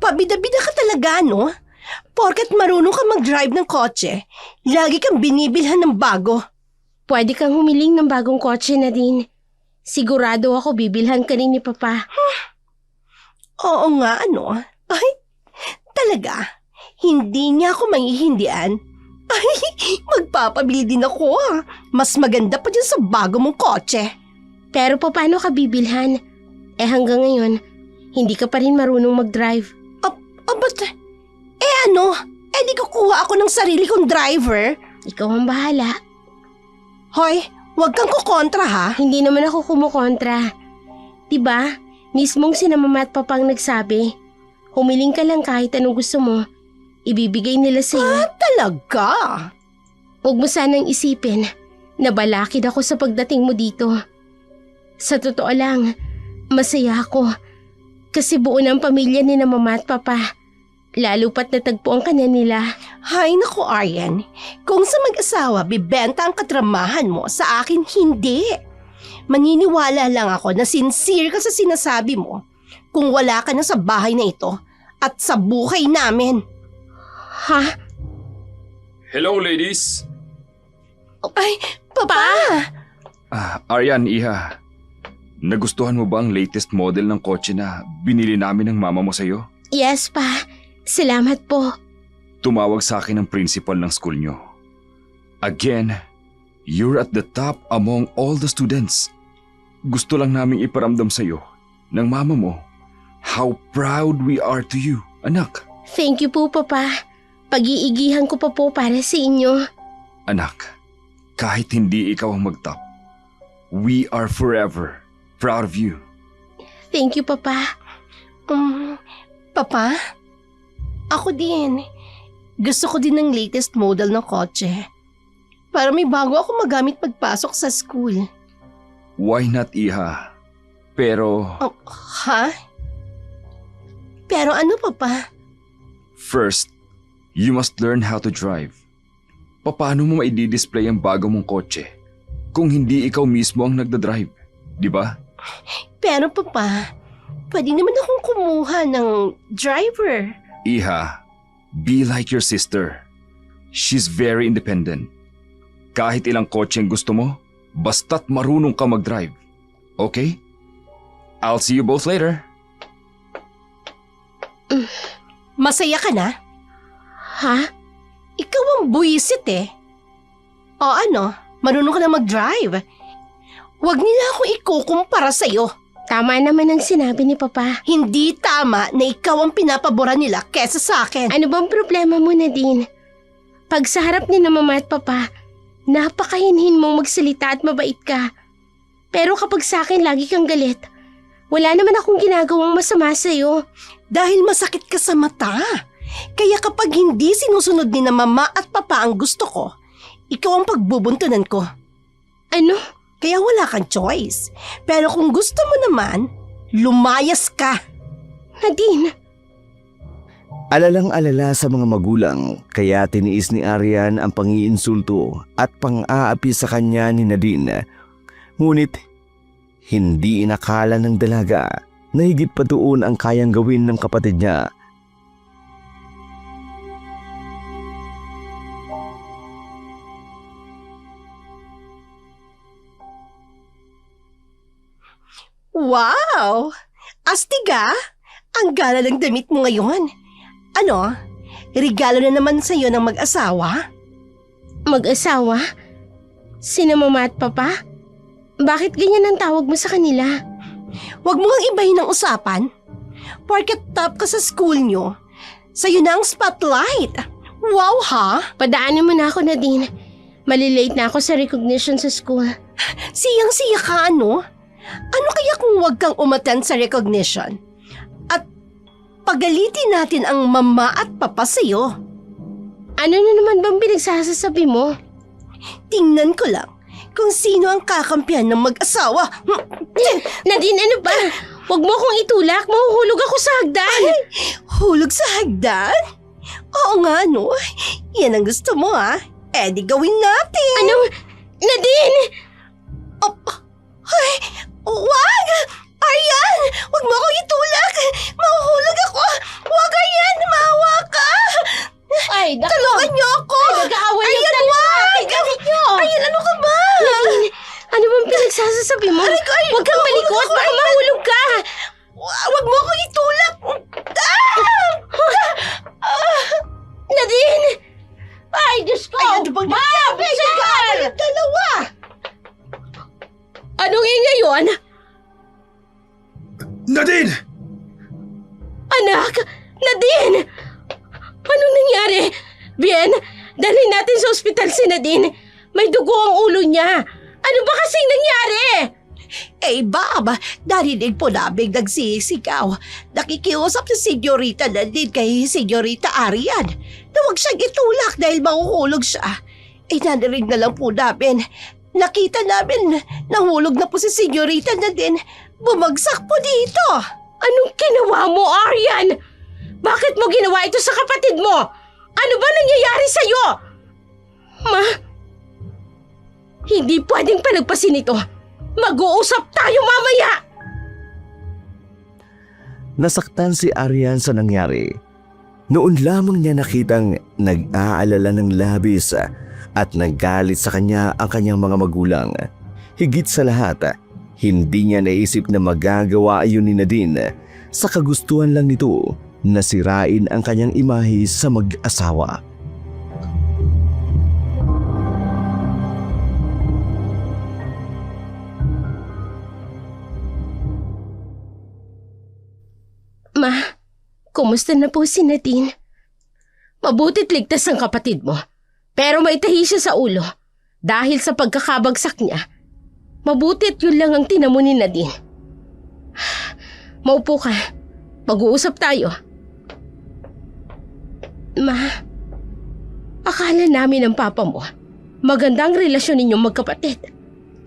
Pabida-bida ka talaga, no? Porket marunong ka mag-drive ng kotse, lagi kang binibilhan ng bago. Pwede kang humiling ng bagong kotse, Nadine. Sigurado ako bibilhan ka rin ni Papa. Oo nga, ano? Ay, talaga, hindi niya ako manghihindian. Ay, magpapabili din ako. Mas maganda pa dyan sa bago mong kotse. Pero paano ka bibilhan? Hanggang ngayon, hindi ka pa rin marunong mag-drive. Ba't? Ano? Di kukuha ako ng sarili kong driver. Ikaw ang bahala. Hoy, wag kang kukontra, ha? Hindi naman ako kumukontra. Diba? Mismong sina Mama at Papa ang nagsabi. Humiling ka lang kahit anong gusto mo. Ibibigay nila sa'yo. Talaga? Huwag mo sanang isipin na balakid ako sa pagdating mo dito. Sa totoo lang, masaya ako. Kasi buo ng pamilya ni na Mama at Papa. Lalo pat natagpuan ka na nila. Hay naku, Aryan. Kung sa mag-asawa bibenta ang katramahan mo, sa akin hindi. Maniniwala lang ako na sincere ka sa sinasabi mo kung wala ka na sa bahay na ito at sa buhay namin. Ha? Hello, ladies. Ay, Papa! Aryan, Iha. Nagustuhan mo ba ang latest model ng kotse na binili namin ng mama mo sa'yo? Yes, Pa. Salamat po. tumawag sa akin ang principal ng school nyo. Again, you're at the top among all the students. Gusto lang naming iparamdam sa'yo ng mama mo how proud we are to you, anak. Thank you po, Papa. Pag-iigihan ko pa po para sa inyo. Anak, kahit hindi ikaw ang mag-top, we are forever proud of you. Thank you, Papa. Papa, ako din. Gusto ko din ng latest model ng kotse. Para may bago ako magamit pagpasok sa school. Why not, Iha? Pero Ha? Pero ano, Papa? first, you must learn how to drive. Paano mo maidi-display ang bago mong kotse kung hindi ikaw mismo ang nagdadrive, di ba? Pero Papa, pwede naman akong kumuha ng driver. Iha, be like your sister. She's very independent. Kahit ilang kotse ang gusto mo, basta't marunong ka mag-drive. Okay? I'll see you both later. Masaya ka na? Ha? Ikaw ang buwisit eh. O ano, marunong ka na mag-drive. Huwag nila akong ikukumpara sa'yo. Tama naman ang sinabi ni Papa. Hindi tama na ikaw ang pinapabora nila kesa sa akin. Ano bang problema mo, Nadine? Pag sa harap ni na Mama at Papa, napakahinhin mong magsalita at mabait ka. Pero kapag sa akin lagi kang galit, wala naman akong ginagawang masama sa'yo. Dahil masakit ka sa mata. Kaya kapag hindi sinusunod ni na Mama at Papa ang gusto ko, ikaw ang pagbubuntunan ko. Ano? Kaya wala kang choice. Pero kung gusto mo naman, lumayas ka. Nadine, Alalang-alala sa mga magulang kaya tiniis ni Arian ang pangiinsulto at pang-aapi sa kanya ni Nadine. Ngunit hindi inakala ng dalaga na higit pa doon ang kayang gawin ng kapatid niya. Wow! Astiga! Ang gala ng damit mo ngayon. Ano? Regalo na naman sa'yo ng mag-asawa? mag-asawa? Sina Mama at Papa? Bakit ganyan ang tawag mo sa kanila? Huwag mo ngang ibahin ang usapan. Porket top ka sa school nyo, sa'yo na ang spotlight. Wow ha? Padaanin mo na ako, Nadine. Malilate na ako sa recognition sa school. Siyang-siya ka ano? Ano kaya kung huwag kang umattend sa recognition? At pagalitin natin ang Mama at Papa sa'yo. Ano na naman bang pinagsasasabi mo? Tingnan ko lang kung sino ang kakampihan ng mag-asawa. Nadine, ano ba? Huwag mo akong itulak. Mahuhulog ako sa hagdan. Hulog sa hagdan? Oo nga no. Yan ang gusto mo ha. Eh di gawin natin. Ano? Nadine! Ay, wag! Aryan! Huwag mo akong itulak! Mahuhulog ako! Wag, Aryan! Maawa ka! Ay, naku. Tulungan niyo ako! Ay, nag-aaway yung Aryan, dalawa. wag! Tingnan niyo. Aryan, ano ka ba? Nadine, ano bang pinagsasasabi mo? Aray ko, Aryan, Huwag kang mahulog malikot. ako, Baka Aryan. mahulog ka. Wag mo akong itulak! Nadine! Ay, Diyos ko! Ay, ano bang nangyari? Nag-aaway dalawa! Anong ingay yun? Nadine! Anak! Nadine! Anong nangyari? Bien, dalhin natin sa ospital si Nadine. May dugo ang ulo niya. Ano ba kasing nangyari? Eh, Bob, narinig po namin nagsisigaw. Nakikiusap si Senyorita Nadine kay Senyorita Arian na huwag siyang itulak dahil mahuhulog siya. Eh, narinig na lang po namin. Nakita namin nahulog na po si Senyorita Nadine. Bumagsak po dito. Anong ginawa mo, Arian? Bakit mo ginawa ito sa kapatid mo? Ano ba nangyayari sa'yo? Ma, hindi pwedeng palagpasin ito. Mag-uusap tayo mamaya! Nasaktan si Arian sa nangyari. Noon lamang niya nakitang nag-aalala ng labis at naggalit sa kanya ang kanyang mga magulang. Higit sa lahat, hindi niya naisip na magagawa yun ni Nadine sa kagustuhan lang nito na sirain ang kanyang imahe sa mag-asawa. Ma, kumusta na po si Nadine? Mabuti't ligtas ang kapatid mo. Pero may tahi siya sa ulo. Dahil sa pagkakabagsak niya. Mabuti't yun lang ang tinamo ni Nadine. Maupo ka. Mag-uusap tayo. Ma, akala namin ng papa mo, magandang relasyon ninyong magkapatid.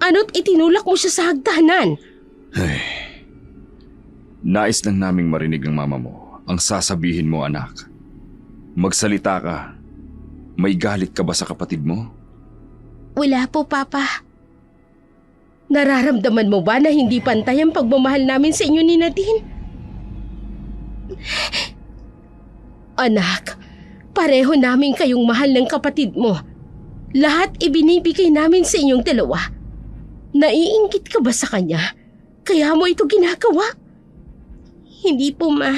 Ano't itinulak mo siya sa hagdanan? Ay, nais lang naming marinig ng mama mo ang sasabihin mo, anak. Magsalita ka. May galit ka ba sa kapatid mo? Wala po, Papa. Nararamdaman mo ba na hindi pantay ang pagmamahal namin sa inyo ni Nadine? Anak, pareho namin kayong mahal ng kapatid mo. Lahat ibinibigay namin sa inyong dalawa. Naiinggit ka ba sa kanya? Kaya mo ito ginagawa? Hindi po, Ma.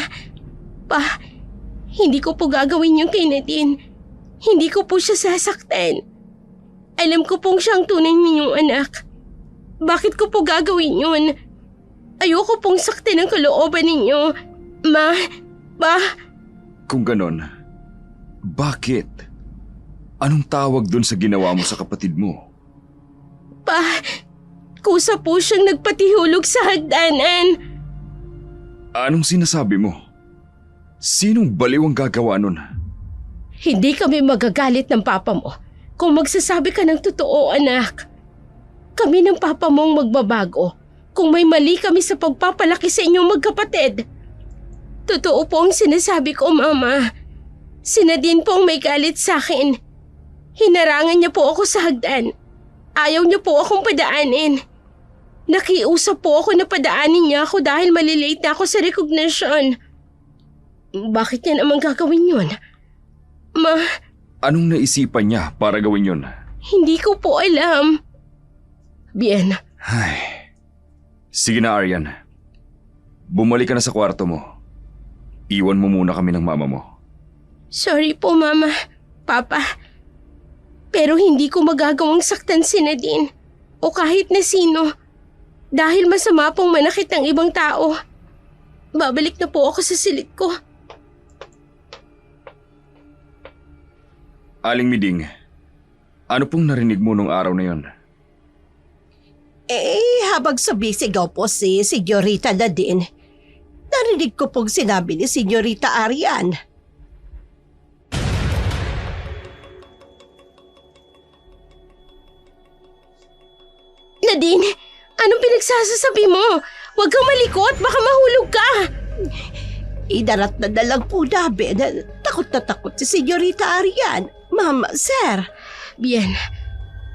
Pa, hindi ko po gagawin yung kay Nadine. Hindi ko po siya sasaktan. Alam ko pong siyang tunay ninyong anak. Bakit ko po gagawin yun? Ayoko pong saktan ang kalooban ninyo. Ma, Pa. Kung ganon, bakit? Anong tawag dun sa ginawa mo sa kapatid mo? Pa, kusa po siyang nagpatihulog sa hagdanan. Anong sinasabi mo? Sinong baliw ang gagawa nun? Hindi kami magagalit ng papa mo kung magsasabi ka ng totoo, anak. Kami ng papa mong magbabago kung may mali kami sa pagpapalaki sa inyong magkapatid. Totoo po ang sinasabi ko, Mama. Si Nadine po ang may galit sa akin. Hinarangan niya po ako sa hagdan. Ayaw niya po akong padaanin. Nakiusap po ako na padaanin niya ako dahil malilate na ako sa recognition. Bakit niya naman gagawin yun? Ma, Anong naisipan niya para gawin yun? hindi ko po alam. Bien, Ay. Sige na, Aryan. Bumalik ka na sa kwarto mo. Iwan mo muna kami ng mama mo. sorry po, Mama, Papa. Pero hindi ko magagawang saktan si Nadine o kahit na sino dahil masama pong manakit ng ibang tao. Babalik na po ako sa silid ko. Aling Miding, ano pong narinig mo nung araw na yon? Habang sumisigaw po si Senyorita Nadine, narinig ko pong sinabi ni Senyorita Arian. Nadine, anong pinagsasasabi mo? Huwag kang malikot, baka mahulog ka. Idarat na lang po namin. Takot na takot si Senyorita Arian. Mama, sir. Bien,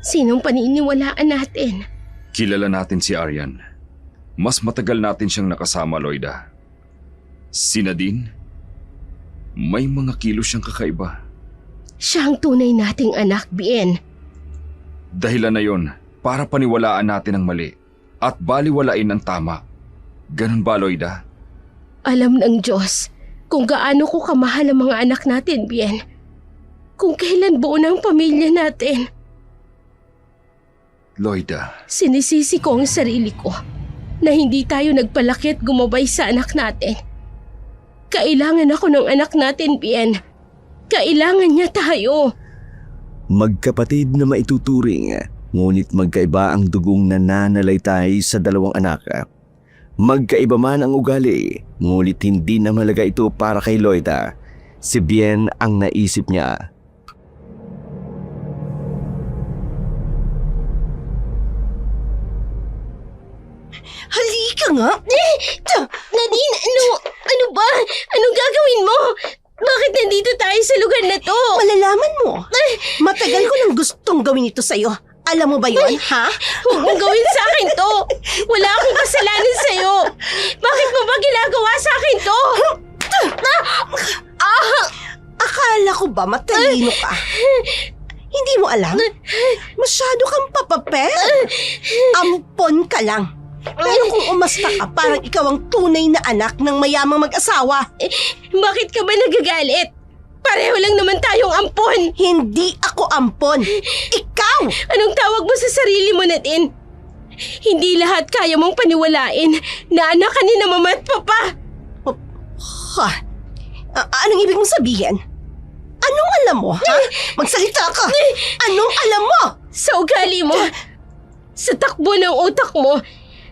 sinong paniniwalaan natin? Kilala natin si Aryan. Mas matagal natin siyang nakasama, Loida. Si Nadine, may mga kilos siyang kakaiba. Siya ang tunay nating anak, Bien. Dahilan na yon para paniwalaan natin ang mali at baliwalain ang tama. Ganun ba, Loida? Alam ng Diyos kung gaano ko kamahal ang mga anak natin, Bien. Kung kailan buo ng pamilya natin. Loida, Sinisisi ko ang sarili ko na hindi tayo nagpalaki at gumabay sa anak natin. Kailangan ako ng anak natin, Bien. Kailangan niya tayo. Magkapatid na maituturing, ngunit magkaiba ang dugong nananalaytay sa dalawang anak. Magkaiba man ang ugali, ngunit hindi na malaga ito para kay Loida. Si Bien ang naisip niya. Halika nga. Nadine, ano ba? Anong gagawin mo? Bakit nandito tayo sa lugar na to? Malalaman mo. Matagal ko nang gustong gawin ito sa'yo. Alam mo ba yon, ha? Huwag mong gawin sa akin to. Wala akong kasalanan sa'yo. Bakit mo ba ginagawa sa akin to? Akala ko ba matalino ka? Hindi mo alam? Masyado kang papapel. Ampon ka lang. Pero kung umasta ka, parang ikaw ang tunay na anak ng mayamang mag-asawa. Bakit ka ba nagagalit? Pareho lang naman tayong ampon. Hindi ako ampon. Ikaw! Anong tawag mo sa sarili mo, Nadine? Hindi lahat kaya mong paniwalain na anak ka ni na mama at papa. Ha? Anong ibig mong sabihin? Anong alam mo, ha? Magsalita ka! Anong alam mo? Sa ugali mo, sa takbo ng utak mo,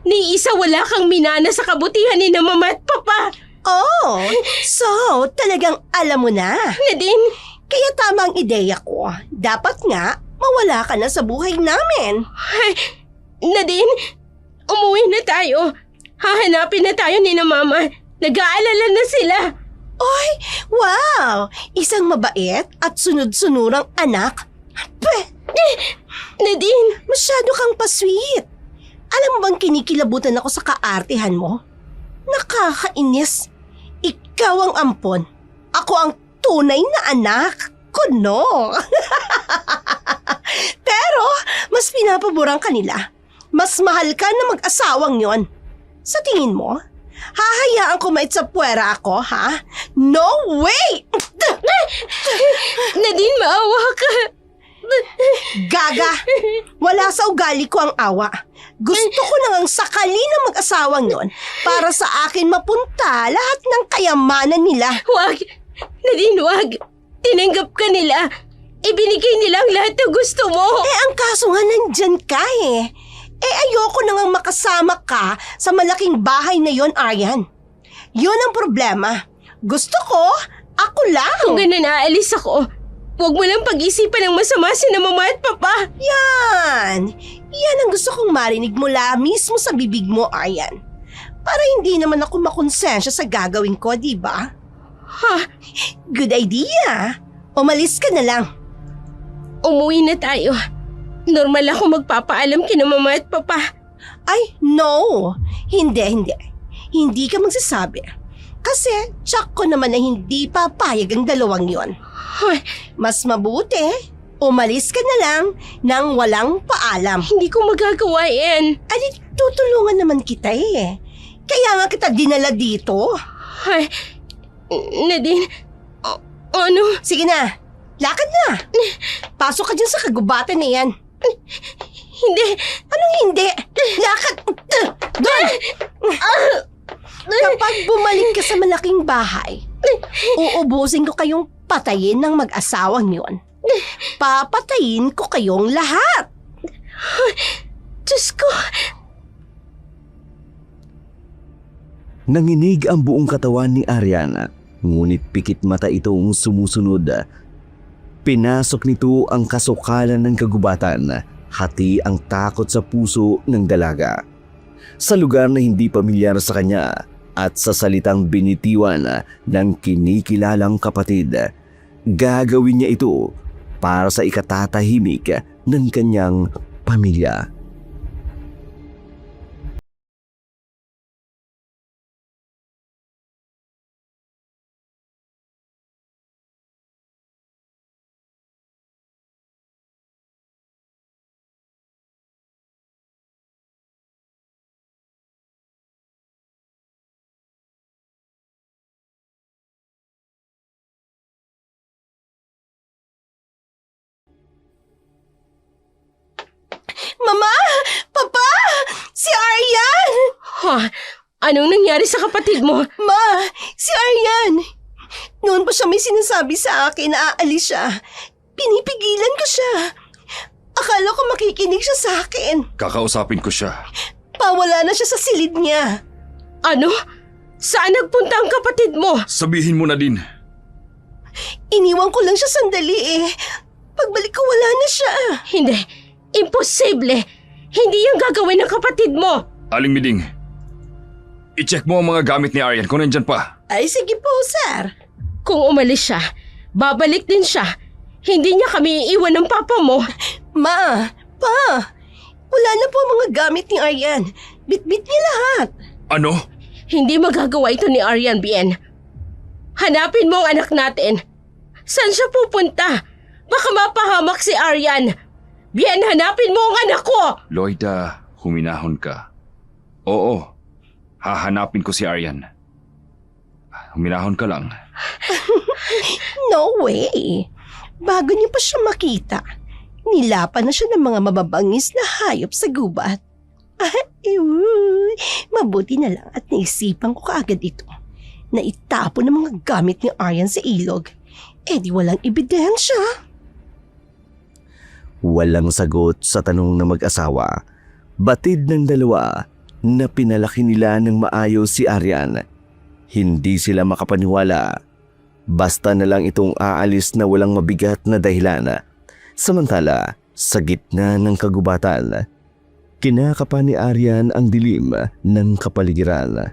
ni isa wala kang minana sa kabutihan ni na mama at papa. Oh, so talagang alam mo na. Nadine, Kaya tama ang ideya ko. Dapat nga, mawala ka na sa buhay namin. ay, Nadine, umuwi na tayo. Hahanapin na tayo ni na mama. Nag-aalala na sila. Oy, wow! Isang mabait at sunod-sunurang anak. Peh, Nadine, masyado kang pa-sweet. Alam mo bang kinikilabutan ako sa kaartehan mo? Nakakainis. Ikaw ang ampon. Ako ang tunay na anak. Kuno. Pero, mas pinapaboran ka nila. Mas mahal ka na mag-asawang yon. Sa tingin mo, hahayaan ko mait sa puwera ako, ha? No way! Nadine, maawa ka. Gaga! Wala sa ugali ko ang awa. Gusto ko nang sakali ng mag-asawang yon para sa akin mapunta lahat ng kayamanan nila. Wag! Nadine, wag! Tinanggap ka nila. Ibinigay nila ang lahat ng gusto mo. Ang kaso nga nandyan ka eh. Ayoko nang makasama ka sa malaking bahay na yon, Aryan. Yun ang problema. Gusto ko, ako lang. Kung ganun aalis ako, huwag mo lang pag-isipan ng masama si na mama at papa. Yan ang gusto kong marinig mula mismo sa bibig mo, Aryan. Para hindi naman ako makonsensya sa gagawin ko, di ba? Ha? Good idea. Umalis ka na lang. Umuwi na tayo. Normal ako magpapaalam kina mama at papa. Ay, no. Hindi. Hindi ka magsasabi. Kasi, tsak ko naman na hindi papayag ang dalawang yon. Ay, Mas mabuti, umalis ka na lang nang walang paalam. hindi ko magagawa yan. Ay, tutulungan naman kita eh. Kaya nga kita dinala dito. Ay, Nadine, ano? Sige na, lakad na. Pasok ka dyan sa kagubatan na yan. Hindi. Anong hindi? Lakad! Doon! Kapag bumalik ka sa malaking bahay, uubusin ko kayong patayin ng mag-asawang yon. Papatayin ko kayong lahat. Diyos ko. Nanginig ang buong katawan ni Ariana, ngunit pikit mata itong sumusunod. Pinasok nito ang kasukalan ng kagubatan, hati ang takot sa puso ng dalaga. Sa lugar na hindi pamilyar sa kanya at sa salitang binitiwan ng kinikilalang kapatid, gagawin niya ito para sa ikatatahimik ng kanyang pamilya. Mama! Papa! Si Aryan! Ha? Anong nangyari sa kapatid mo? Ma! Si Aryan! Noon pa siya may sinasabi sa akin na aalis siya. Pinipigilan ko siya. Akala ko makikinig siya sa akin. Kakausapin ko siya. Pawala na siya sa silid niya. Ano? Saan nagpunta ang kapatid mo? Sabihin mo na din. Iniwan ko lang siya sandali eh. Pagbalik ko wala na siya. Hindi. Imposible. Hindi yung gagawin ng kapatid mo. Aling Miding, i-check mo ang mga gamit ni Aryan kung nandyan pa. Ay sige po, sir. Kung umalis siya, babalik din siya. Hindi niya kami iiwan ng papa mo. Ma! Pa! Wala na po ang mga gamit ni Aryan. Bit-bit niya lahat. Ano? Hindi magagawa ito ni Aryan, Bien. Hanapin mo ang anak natin. Saan siya pupunta? Baka mapahamak si Aryan. Bien, hanapin mo ang anak ko! Loida, huminahon ka. Oo, hahanapin ko si Aryan. Huminahon ka lang. No way! Bago niyo pa siya makita, nilapan na siya ng mga mababangis na hayop sa gubat. Ew, mabuti na lang at naisipan ko kaagad ito na itapon ng mga gamit ni Aryan sa ilog. Di walang ebidensya. Walang sagot sa tanong ng mag-asawa. Batid ng dalawa na pinalaki nila ng maayos si Aryan. Hindi sila makapaniwala. Basta na lang itong aalis na walang mabigat na dahilan. Samantala, sa gitna ng kagubatan, kinakapa ni Aryan ang dilim ng kapaligiran.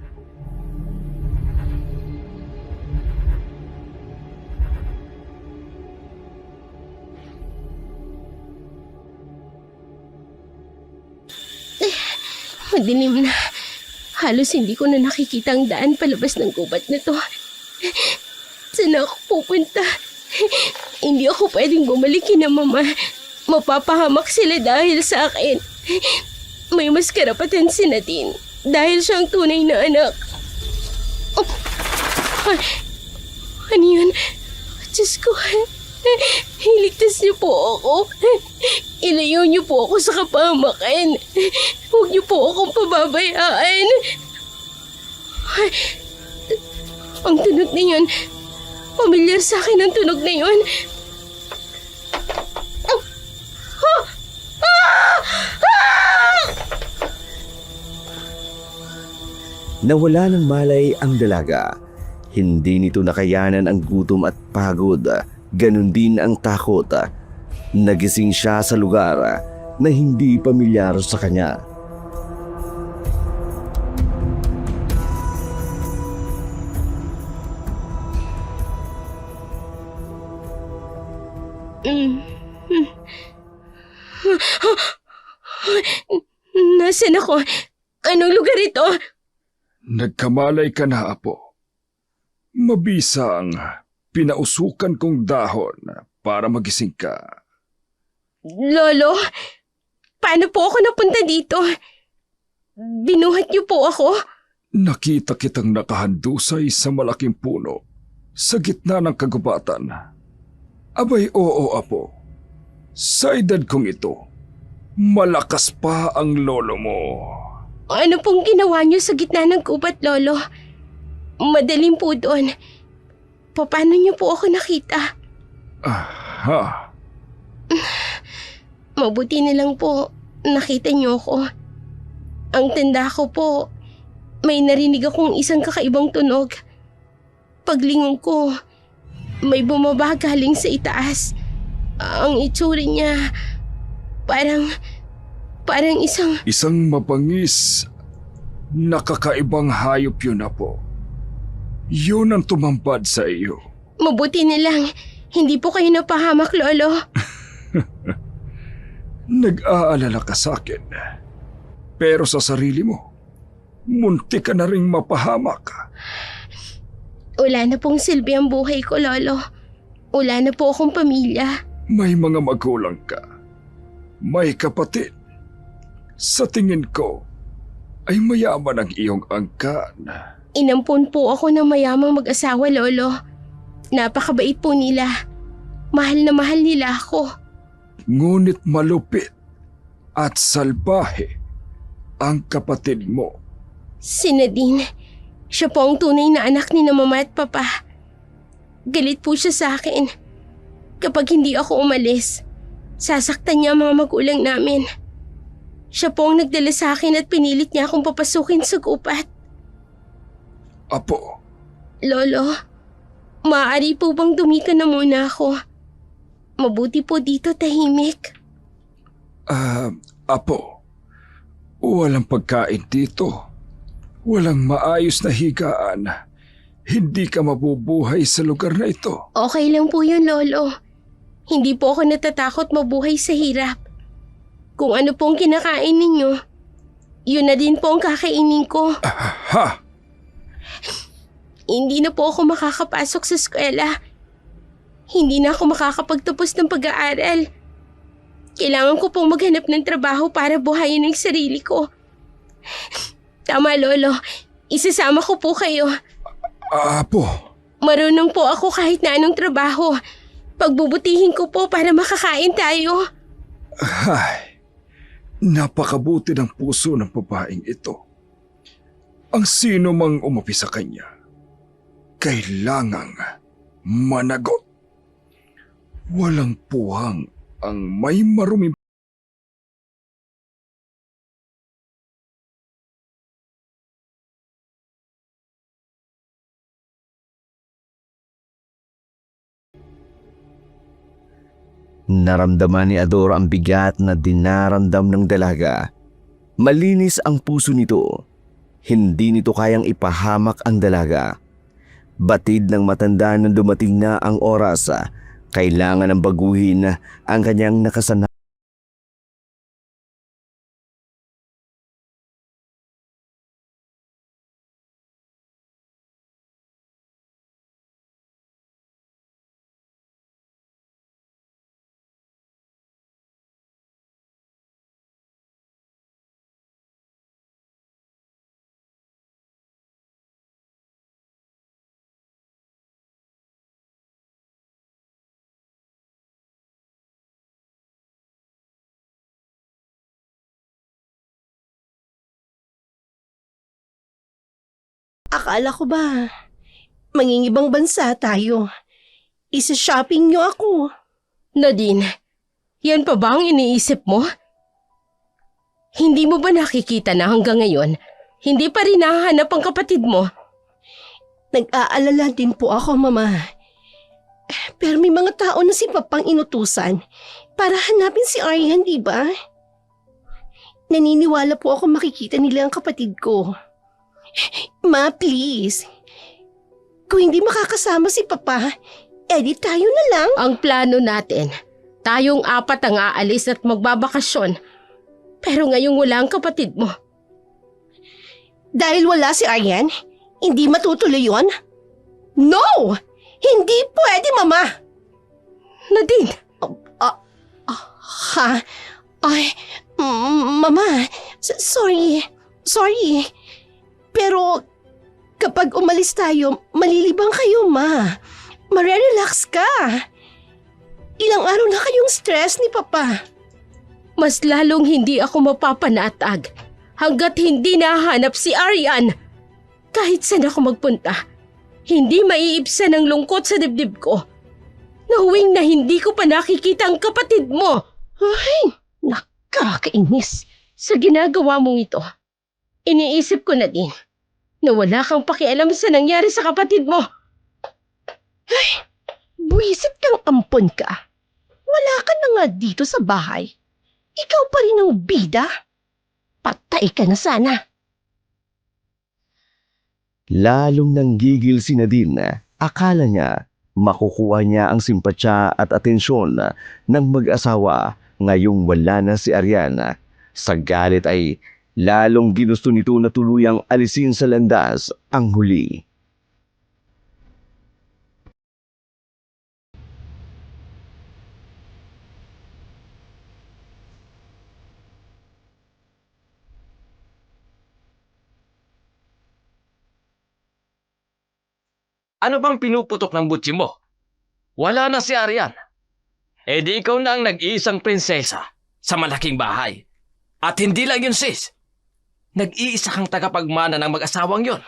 Madilim na. Halos hindi ko na nakikita ang daan palabas ng gubat na to. Saan ako pupunta? Hindi ako pwedeng bumalik kina Mama. Mapapahamak sila dahil sa akin. May mas karapatan si Nadine dahil siyang tunay na anak. Oh. Ano yun? Diyos ko. Iligtas niyo po ako. Ilayo niyo po ako sa kapahamakan. Huwag niyo po akong pababayaan. Ang tunog na yun. Pamilyar sa akin ang tunog na yun. Nawala ng malay ang dalaga. Hindi nito nakayanan ang gutom at pagod. Ganon din ang takot. Nagising siya sa lugar na hindi pamilyar sa kanya. Nasaan ako? Anong lugar ito? Nagkamalay ka na, Apo. Mabisa ang pinausukan kong dahon para magising ka. Lolo, paano po ako napunta dito? Binuhat niyo po ako? Nakita kitang nakahandusay sa malaking puno sa gitna ng kagubatan. Abay, oo, Apo. Sa edad kong ito, malakas pa ang lolo mo. Ano pong ginawa niyo sa gitna ng gubat, Lolo? Madaling po doon. Paano niyo po ako nakita? Ha? Mabuti na lang po nakita niyo ako. Ang tanda ko po, may narinig akong isang kakaibang tunog. Paglingon ko, may bumaba galing sa itaas. Ang itsura niya, parang isang... Isang mapangis, nakakaibang hayop yun, Apo. Yun ang tumambad sa iyo. Mabuti na lang, hindi po kayo napahamak, Lolo. Nag-aalala ka sa akin. Pero sa sarili mo, munti ka na ring mapahamak. Wala na pong silbi ang buhay ko, Lolo. Wala na po akong pamilya. May mga magulang ka. May kapatid. Sa tingin ko, ay mayaman ang iyong angkan. Inampun po ako ng mayamang mag-asawa, Lolo. Napakabait po nila. Mahal na mahal nila ako. Ngunit malupit at salbahe ang kapatid mo. Si Nadine, siya po ang tunay na anak ni na Mama at Papa. Galit po siya sa akin. Kapag hindi ako umalis, sasaktan niya ang mga magulang namin. Siya po ang nagdala sa akin at pinilit niya akong papasukin sa gubat. Apo, Lolo, maaari po bang dumika na muna ako? Mabuti po dito tahimik. Apo, walang pagkain dito. Walang maayos na higaan. Hindi ka mabubuhay sa lugar na ito. Okay lang po yun, Lolo. Hindi po ako natatakot mabuhay sa hirap. Kung ano pong kinakain ninyo, yun na din po ang kakainin ko. Ha? Hindi na po ako makakapasok sa eskwela. Hindi na ako makakapagtapos ng pag-aaral. Kailangan ko pong maghanap ng trabaho para buhayin ang sarili ko. Tama, Lolo. Isasama ko po kayo. Apo, Marunong po ako kahit na anong trabaho. Pagbubutihin ko po para makakain tayo. ay, napakabuti ng puso ng babaeng ito. Ang sino mang umapi sa kanya, kailangang managot. Walang puwang ang may maruming Naramdaman ni Adora ang bigat na dinaramdam ng dalaga. Malinis ang puso nito. Hindi nito kayang ipahamak ang dalaga. Batid ng matanda na dumating na ang oras, kailangan ng baguhin ang kanyang nakasanayan. Akala ko ba, mangingibang bansa tayo. Isa-shopping niyo ako. Nadine, yan pa ba ang iniisip mo? Hindi mo ba nakikita na hanggang ngayon, hindi pa rin nahahanap ang kapatid mo? Nag-aalala din po ako, Mama. Pero may mga tao na si Papang inutusan para hanapin si Aryan, di ba? Naniniwala po ako makikita nila ang kapatid ko. Ma, please. Kung hindi makakasama si Papa, edi tayo na lang. Ang plano natin, tayong apat ang aalis at magbabakasyon. Pero ngayong wala ang kapatid mo. Dahil wala si Aryan, hindi matutuloy yun? No! Hindi pwede, Mama! Nadine, Ha? Ay, Mama, sorry. Sorry. Pero kapag umalis tayo, malilibang kayo, Ma. Marerelax ka. Ilang araw na kayong stress ni Papa. mas lalong hindi ako mapapanatag hanggat hindi nahanap si Aryan. Kahit saan ako magpunta, hindi maiibsan ang lungkot sa dibdib ko. Knowing na hindi ko pa nakikita ang kapatid mo. Ay, nakakainis. Sa ginagawa mong ito, iniisip ko na din na wala kang pakialam sa nangyari sa kapatid mo. Buwisit kang ampon ka. Wala ka na nga dito sa bahay. Ikaw pa rin ang bida. Patay ka na sana. Lalong nanggigil si Nadine. Akala niya makukuha niya ang simpatsya at atensyon ng mag-asawa ngayong wala na si Ariana. Sa galit ay lalong ginusto nito na tuluyang alisin sa landas ang huli. Ano bang pinuputok ng butsi mo? Wala na si Aryan. Eh di ikaw na ang nag-iisang prinsesa sa malaking bahay. At hindi lang yun, sis. Nag-iisa kang tagapagmana ng mag-asawang yon.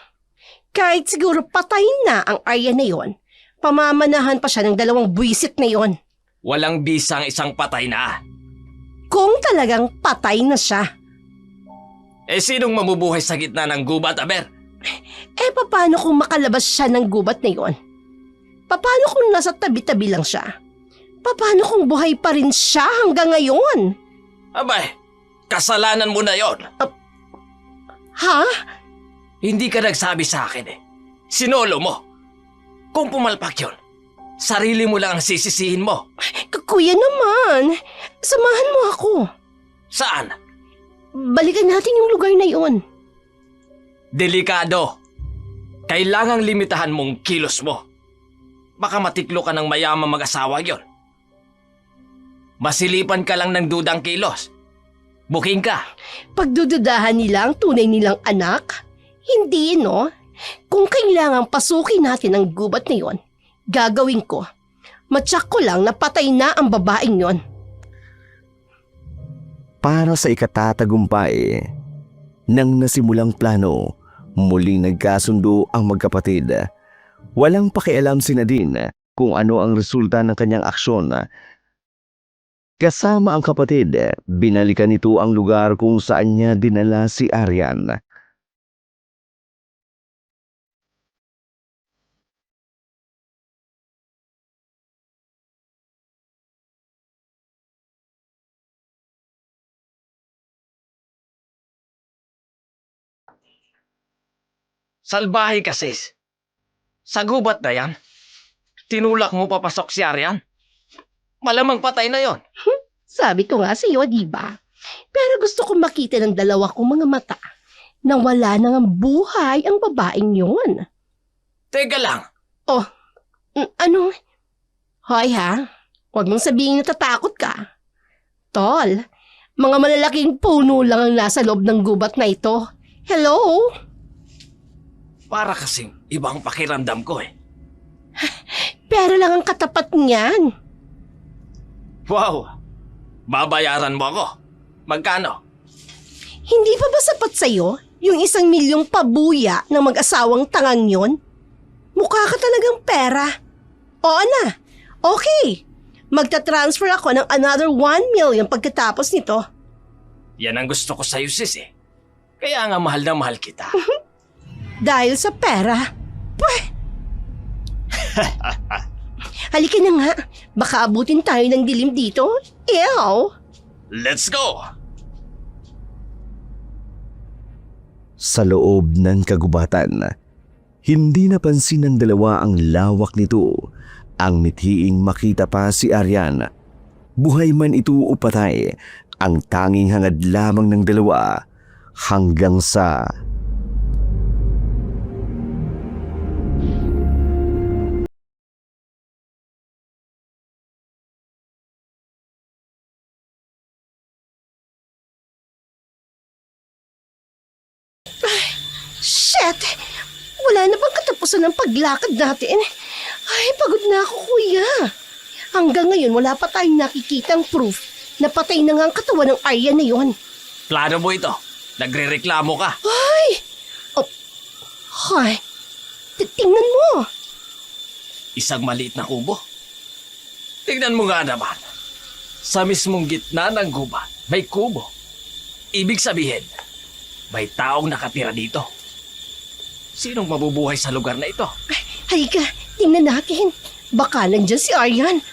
Kahit siguro patay na ang Arya na yon, pamamanahan pa siya ng dalawang buwisit na yon. Walang bisang isang patay na. Kung talagang patay na siya. Eh sinong mamubuhay sa gitna ng gubat, Aber? Eh paano kung makalabas siya ng gubat na yon? Paano kung nasa tabi-tabi lang siya? Paano kung buhay pa rin siya hanggang ngayon? Abay, kasalanan mo na yon. Ha? Hindi ka nagsabi sa akin eh. Sinolo mo. Kung pumalpak yun, sarili mo lang ang sisisihin mo. Kuya naman, samahan mo ako. Saan? Balikan natin yung lugar na yon. Delikado. Kailangang limitahan mong kilos mo. Baka matiklo ka ng mayamang mag-asawa yon. Masilipan ka lang ng dudang kilos. Booking ka. Pagdududahan nila ang tunay nilang anak? Hindi, no? Kung kailangang pasukin natin ang gubat na yon, gagawin ko. Matyak ko lang na patay na ang babaeng yon. Para sa ikatatagumpay ng nasimulang plano, muling nagkasundo ang magkapatid. Walang pakialam si Nadine kung ano ang resulta ng kanyang aksyon. Kasama ang kapatid, binalikan nito ang lugar kung saan niya dinala si Aryan. Salbahe ka, sis. Sa gubat na yan. Tinulak mo papasok si Aryan. Malamang patay na yon. Sabi ko nga sa iyo, di ba? Pero gusto kong makita ng dalawa kong mga mata na wala nang ang buhay ang babaeng yon. Teka lang. Ano? Hoy ha, huwag mong sabihin natatakot ka. Tol, mga malalaking puno lang ang nasa loob ng gubat na ito. Hello? Para kasing ibang pakiramdam ko eh. Pero lang ang katapat niyan. Wow! Babayaran mo ako. Magkano? Hindi pa ba sapat sa'yo yung 1,000,000 pabuya ng mag-asawang tangang yon? Mukha ka talagang pera. Oo na. Okay. Magta-transfer ako ng another 1,000,000 pagkatapos nito. Yan ang gusto ko sa'yo, sis eh. Kaya nga mahal na mahal kita. Dahil sa pera. Pweh! Halika na nga. Baka abutin tayo ng dilim dito. Ew! Let's go! Sa loob ng kagubatan, hindi napansin ng dalawa ang lawak nito. Ang mithiing makita pa si Aryan. Buhay man ito o patay, ang tanging hangad lamang ng dalawa hanggang sa... Shit! Wala na bang katapusan ng paglakad natin? Ay, pagod na ako, kuya. Hanggang ngayon, wala pa tayong nakikitang proof na patay na nga ang katawan ng Arya na yon. Plano mo ito. Nagrereklamo ka. Ay! Oh, hay! Tingnan mo! Isang maliit na kubo. Tignan mo nga naman. Sa mismong gitna ng gubat, may kubo. Ibig sabihin, may taong nakatira dito. Sinong mabubuhay sa lugar na ito? Halika, tingnan natin. Baka nandyan si Aryan.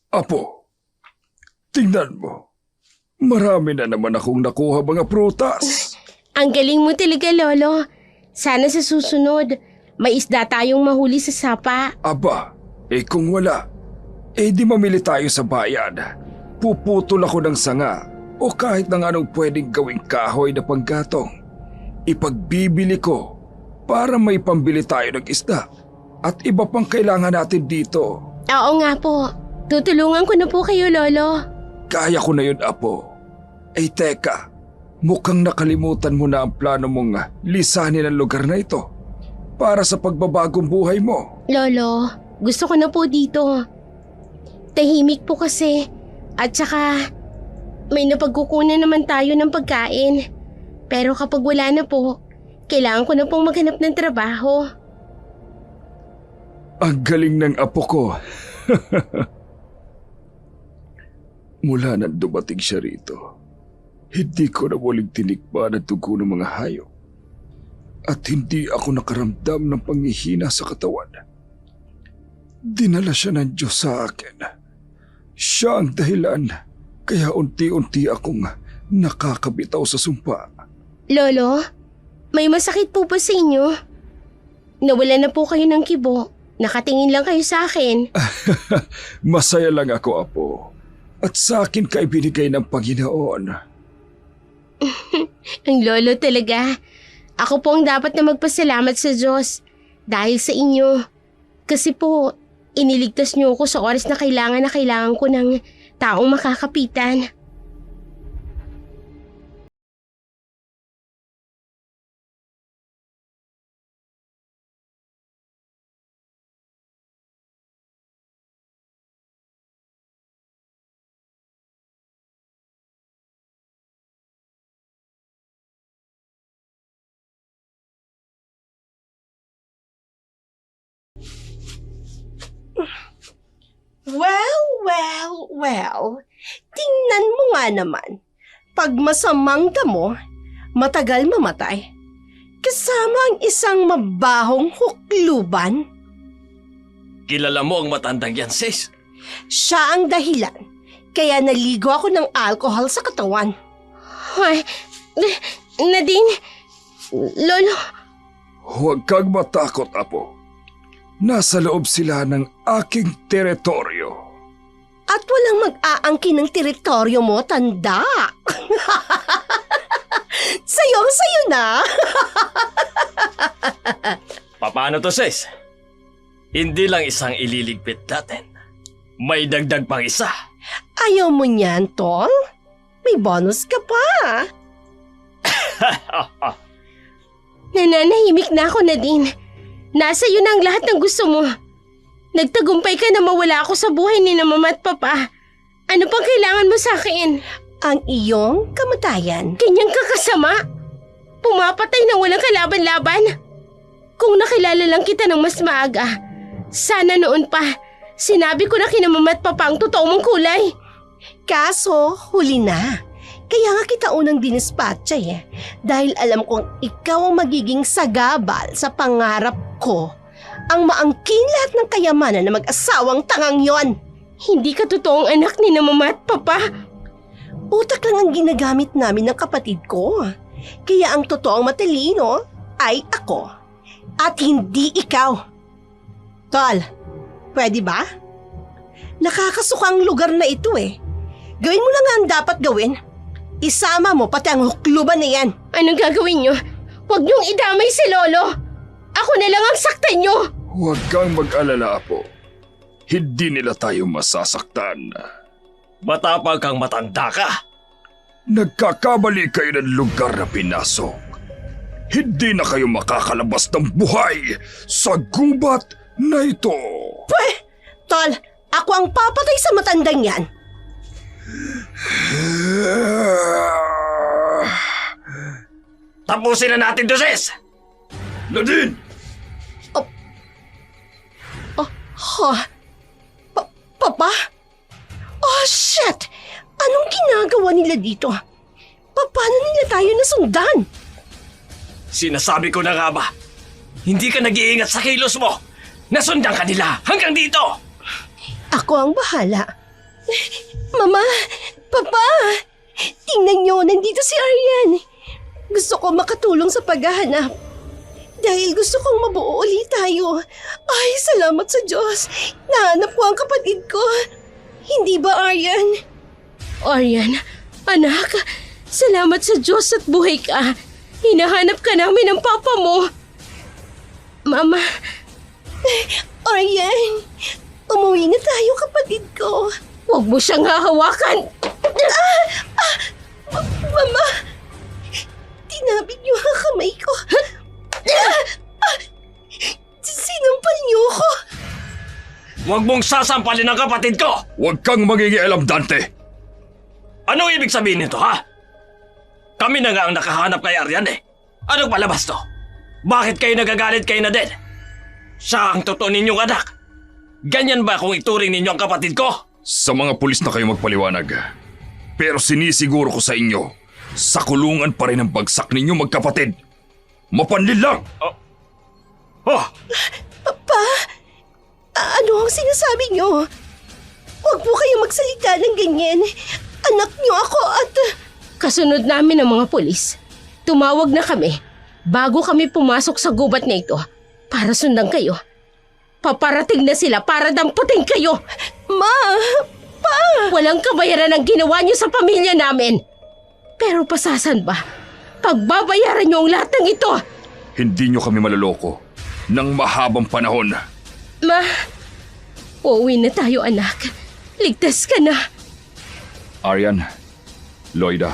Apo, tingnan mo. Marami na naman akong nakuha mga prutas. Ang galing mo talaga, Lolo. Sana sa susunod, may isda tayong mahuli sa sapa. Aba, kung wala, di mamili tayo sa bayan. Puputol ako ng sanga o kahit ng anong pwedeng gawing kahoy na panggatong. Ipagbibili ko para may pambili tayo ng isda at iba pang kailangan natin dito. Oo nga po. Tutulungan ko na po kayo, Lolo. Kaya ko na yun, Apo. Teka, mukhang nakalimutan mo na ang plano mong lisanin ang lugar na ito para sa pagbabagong buhay mo. Lolo, gusto ko na po dito. Tahimik po kasi. At saka, may napagkukunan naman tayo ng pagkain. Pero kapag wala na po, kailangan ko na pong maghanap ng trabaho. Ang galing ng apo ko. Mula nang dumating siya rito, hindi ko na muling tinikman ang dugo ng mga hayop. at hindi ako nakaramdam ng panghihina sa katawan. Dinala siya ng Diyos sa akin. Siya ang dahilan kaya unti-unti akong nakakabitaw sa sumpa. Lolo, may masakit po ba sa inyo? Nawala na po kayo ng kibo. Nakatingin lang kayo sa akin. Masaya lang ako, Apo. At sa akin ka ibinigay ng Panginoon. Ang lolo talaga. Ako po ang dapat na magpasalamat sa Diyos dahil sa inyo. Kasi po, iniligtas niyo ako sa oras na kailangan ko ng taong makakapitan. Well. Tingnan mo nga naman. Pag masamang damo, matagal mamatay. Kasama ang isang mabahong hukluban. Kilala mo ang matandang yan, sis. Siya ang dahilan. Kaya naligo ako ng alcohol sa katawan. Ay, Nadine, Lolo, Huwag kang matakot, Apo. Nasa loob sila ng aking teritoryo. At walang mag-aangkin ng teritoryo mo, tanda. Sayo na. Paano to, sis? Hindi lang isang ililigpit natin. May dagdag pang isa. Ayaw mo niyan, Tol? May bonus ka pa. nananahimik na ako, Nadine. Nasa iyo na ang lahat ng gusto mo. Nagtagumpay ka na mawala ako sa buhay ni na Mama at Papa. Ano pang kailangan mo sa akin? Ang iyong kamatayan. Kanyang kakasama? Pumapatay na walang kalaban-laban? Kung nakilala lang kita ng mas maaga, sana noon pa, sinabi ko na kina Mama at Papa ang totoo mong kulay. Kaso, huli na. Kaya nga kita unang dinispatcha dahil alam kong ikaw ang magiging sagabal sa pangarap ko. Ang maangkin lahat ng kayamanan na mag-asawang tangang yon. Hindi ka totoong anak ni na Mama at Papa. Utak lang ang ginagamit namin ng kapatid ko. Kaya ang totoong matalino ay ako. At hindi ikaw. Tol, pwede ba? Nakakasuka ang lugar na ito Gawin mo lang ang dapat gawin. Isama mo pati ang hukluban na yan. Anong gagawin niyo? Huwag niyong idamay si Lolo. Ako na lang ang saktan niyo. Huwag kang mag-alala, Apo. Hindi nila tayo masasaktan. Matapang kang matanda ka. Nagkakamali kayo ng lugar na pinasok. Hindi na kayo makakalabas ng buhay sa gubat na ito. Tol, ako ang papatay sa matandang yan. Tapusin na natin to, sis! Nadine! Papa? Oh, shit! Anong ginagawa nila dito? Paano nila tayo nasundan? Sinasabi ko na nga ba? Hindi ka nag-iingat sa kilos mo. Nasundan ka nila hanggang dito. Ako ang bahala. Mama! Papa! Tingnan nyo, nandito si Aryan. Gusto ko makatulong sa paghahanap. Dahil gusto kong mabuo ulit tayo. Ay, salamat sa Diyos. Nahanap ko ang kapatid ko. Hindi ba, Aryan? Aryan, anak, salamat sa Diyos at buhay ka. Hinahanap ka namin ng papa mo. Mama. Aryan, umuwi na tayo, kapatid ko. Huwag mo siyang hahawakan. Mama, tinabig niyo ang kamay ko. Sinampal niyo ako. Huwag mong sasampalin ang kapatid ko! Huwag kang mangingialam, Dante. Anong ibig sabihin nito, ha? Kami na nga ang nakahanap kay Aryan Anong palabas to? Bakit kayo nagagalit kay Nadine? Siya ang totoo ninyong anak. Ganyan ba kung ituring ninyo ang kapatid ko? Sa mga pulis na kayo magpaliwanag. Pero sinisiguro ko sa inyo, sa kulungan pa rin ang bagsak ninyo magkapatid. Mapanlin lang! Oh, Ano ang sinasabi niyo? Huwag po kayong magsalita ng ganyan. Anak niyo ako at... Kasunod namin ng mga pulis. Tumawag na kami bago kami pumasok sa gubat na ito para sundan kayo. Paparating na sila para damputin kayo. Ma! Walang kabayaran ang ginawa niyo sa pamilya namin. Pero pasasan ba? Pagbabayaran niyo ang lahat ng ito. Hindi nyo kami maloloko ng mahabang panahon. Ma, uuwi na tayo anak. Ligtas ka na. Aryan, Loida,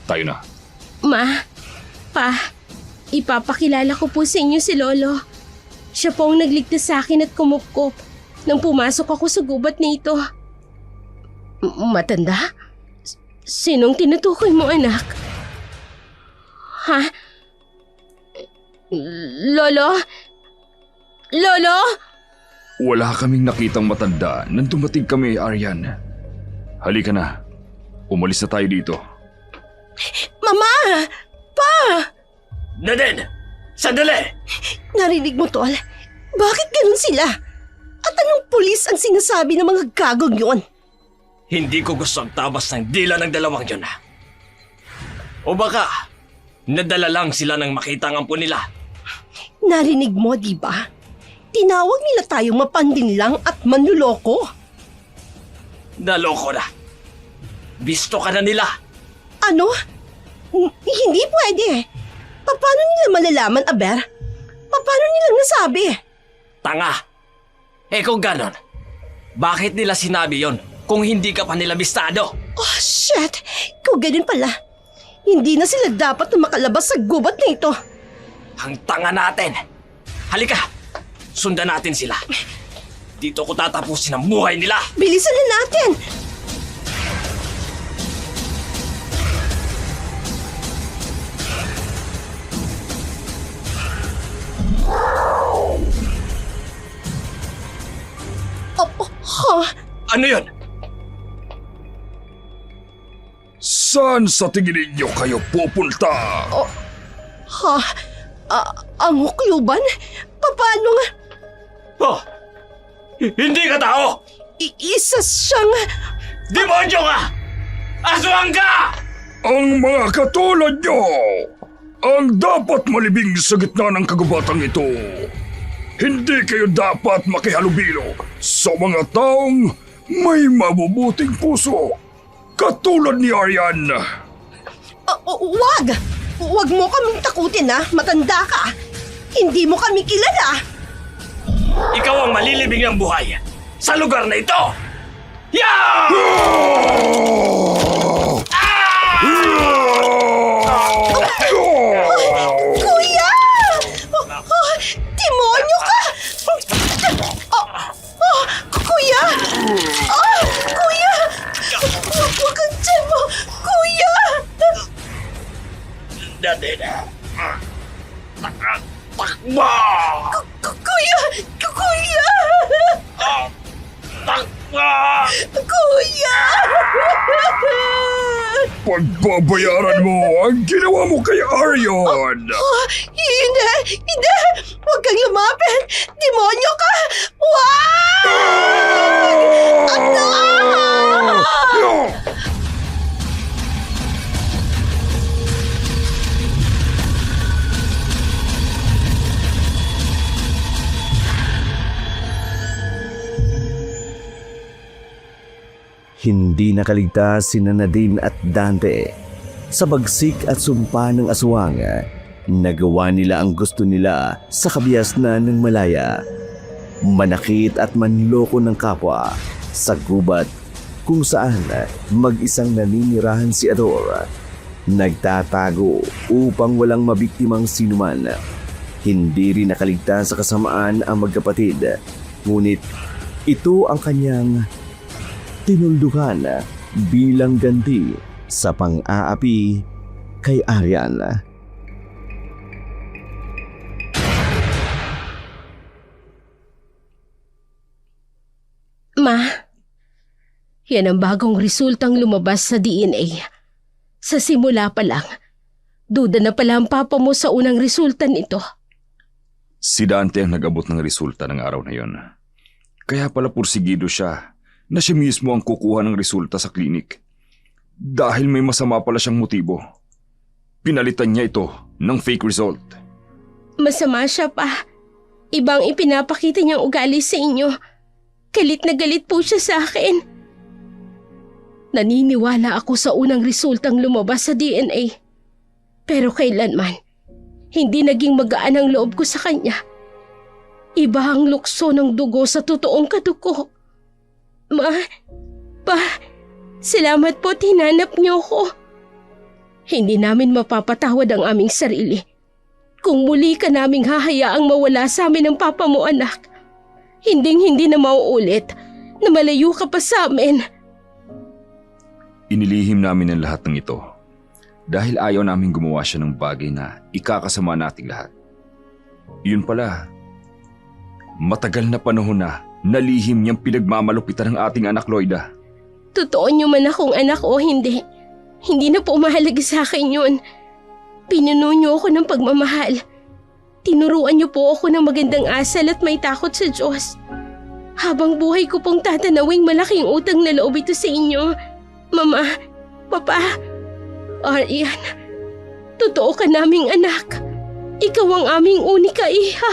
tayo na. Ma, Pa, ipapakilala ko po sa inyo si Lolo. Siya po ang nagligtas sa akin at kumupkop nang pumasok ako sa gubat na ito. Matanda? Sinong tinutukoy mo, anak? Ha? Lolo? Lolo? Wala kaming nakitang matanda nang dumating kami, Aryan. Halika na. Umalis na tayo dito. Mama! Pa! Nadine! Sandali! Narinig mo, Tol? Bakit ganun sila? At anong pulis ang sinasabi ng mga gagong yun? Hindi ko gusto ang tabas ng dila ng dalawang yun. O baka, nadala lang sila nang makita ang ampon nila. Narinig mo, di ba? Tinawag nila tayong mapandinlang at manluloko. Naloko na. Bisto ka na nila. Ano? Hindi pwede. Paano nila malalaman, Aber? Paano nilang nasabi? Tanga. Eh kung ganon, bakit nila sinabi yon kung hindi ka pa nila bistado? Oh, shit! Kung ganun pala, hindi na sila dapat na makalabas sa gubat na ito. Ang tanga natin. Halika, sundan natin sila. Dito ko tatapusin ang buhay nila. Bilisan na natin! Ano yon? Saan sa tingin ninyo kayo pupunta? Ang hukluban? Paano nga? Oh, hindi ka tao! Isa siyang... Demonyo ka! Aswang ka! Ang mga katulad nyo ang dapat malibing sa gitna ng kagubatang ito. Hindi kayo dapat makihalubilo sa mga taong may mabubuting puso katulad ni Aryan. Wag! Wag mo kaming takutin, ha? Matanda ka. Hindi mo kami kilala. Ikaw ang malilibing ng buhay sa lugar na ito! Yeah! Kuya! Demonyo ka! Kuya! Kuya! Huwag kang tiyan mo! Kuya! Nadine! Takbo! Kuya! Kuya! Takbo! Kuya! Pagbabayaran mo ang ginawa mo kay Aryan. Hindi! Hindi! Huwag kang lumapit! Demonyo ka! Wag! Hindi nakaligtas sina Nadine at Dante. Sa bagsik at sumpa ng aswang, nagawa nila ang gusto nila sa kabiasnan ng malaya. Manakit at manloko ng kapwa sa gubat kung saan mag-isang naninirahan si Ador. Nagtatago upang walang mabiktimang sinuman. Hindi rin nakaligtas sa kasamaan ang magkapatid. Ngunit ito ang kanyang tinuldukan bilang ganti sa pang-aapi kay Aryan. Ma, yan ang bagong resultang lumabas sa DNA. Sa simula pa lang, Duda na pala ang papa mo sa unang resulta nito. Si Dante ang nag-abot ng resulta ng araw na yon. Kaya pala pursigido siya na siya mismo ang kukuha ng resulta sa klinik. Dahil may masama pala siyang motibo. Pinalitan niya ito ng fake result. Masama siya pa. Ibang ipinapakita niyang ugali sa inyo. Galit na galit po siya sa akin. Naniniwala ako sa unang resultang lumabas sa DNA. Pero kailanman, hindi naging magaan ang loob ko sa kanya. Iba ang lukso ng dugo sa totoong kadugo. Pa, salamat po tinanap niyo ko. Hindi namin mapapatawad ang aming sarili. Kung muli ka naming hahayaang mawala sa amin ng papa mo, anak. Hinding-hindi na mauulit na malayo ka pa sa amin. Inilihim namin ang lahat ng ito dahil ayaw namin gumawa siya ng bagay na ikakasama nating lahat. Yun pala, matagal na panahon na nalihim niyang pinagmamalupitan ng ating anak Loida. Totoo niyo man akong anak o hindi, hindi na po mahalaga sa akin yun. Pinuno niyo ako ng pagmamahal. Tinuruan niyo po ako ng magandang asal at may takot sa Diyos. Habang buhay ko pong tatanawing malaking utang na loob ito sa inyo. Mama, Papa, Arian, totoo ka naming anak. Ikaw ang aming unika iha.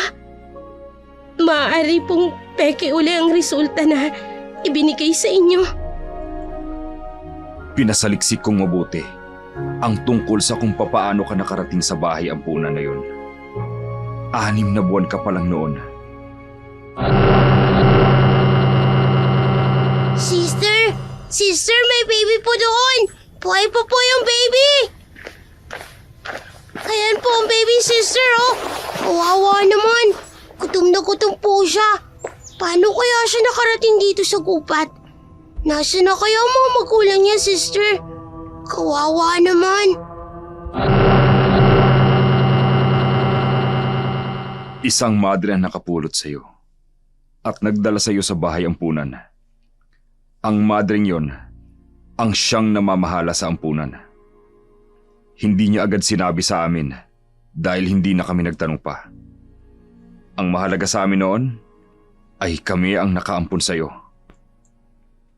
Maaari pong peke uli ang resulta na ibinigay sa inyo. Pinasaliksik kong mabuti ang tungkol sa kung papaano ka nakarating sa bahay ampunan na yun. 6 na buwan ka pa lang noon. Sister! Sister, may baby po doon! Buhay pa po yung baby! Ayan po ang baby, sister, oh! Kawawa naman! Gutom na gutom po siya! Paano kaya siya nakarating dito sa gubat? Nasaan na kaya ang mga magulang niya, sister? Kawawa naman! Isang madre ang nakapulot sa iyo at nagdala sa iyo sa bahay ampunan. Ang madreng yon ang siyang namamahala sa ampunan. Hindi niya agad sinabi sa amin dahil hindi na kami nagtanong pa. Ang mahalaga sa amin noon ay kami ang nakaampun sa iyo.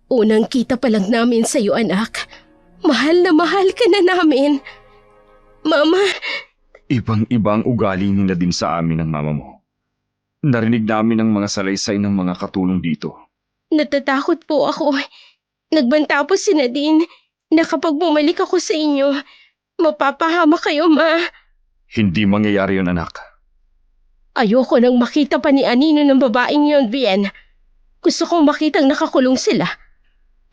Unang kita pa lang namin sa iyo, anak. Mahal na mahal ka na namin. Mama, Ibang-ibang ugali nila din sa amin ng mama mo. Narinig namin ang mga salaysay ng mga katulong dito. natatakot po ako. Nagbanta po si Nadine na kapag bumalik ako sa inyo, mapapahama kayo, Ma. Hindi mangyayari yun, anak. Ayoko nang makita pa ni Anino ng babaeng yon, Bien. Gusto kong makitang nakakulong sila.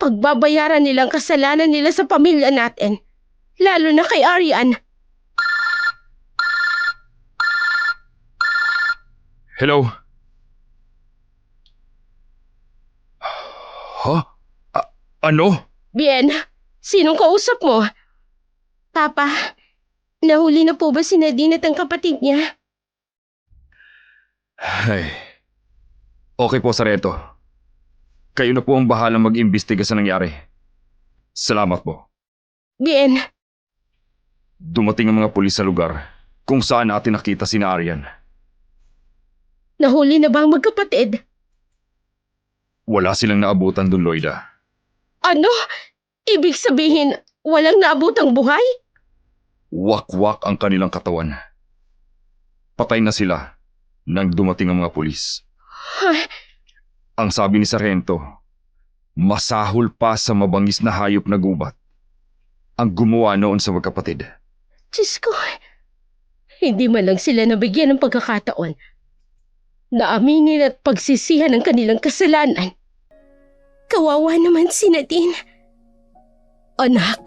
Pagbabayaran nilang kasalanan nila sa pamilya natin. Lalo na kay Arian. Hello? Ano? Bien, sinong kausap mo? Papa, nahuli na po ba si Nadine at ang kapatid niya? Ay. Okay po, Sareto. Kayo na po ang bahalang mag-imbestiga sa nangyari. Salamat po. Bien, Dumating ang mga pulis sa lugar kung saan natin nakita si Arian. nahuli na ba ang magkapatid? Wala silang naabutan dun, Loida. Ano? Ibig sabihin, walang naabutang buhay? Wak-wak ang kanilang katawan. Patay na sila nang dumating ang mga pulis. Ay, Ang sabi ni Sargento, masahol pa sa mabangis na hayop na gubat ang gumawa noon sa magkapatid. Diyos ko. Hindi man lang sila nabigyan ng pagkakataon na aminin at pagsisihan ang kanilang kasalanan. Kawawa naman si Nadine. Anak,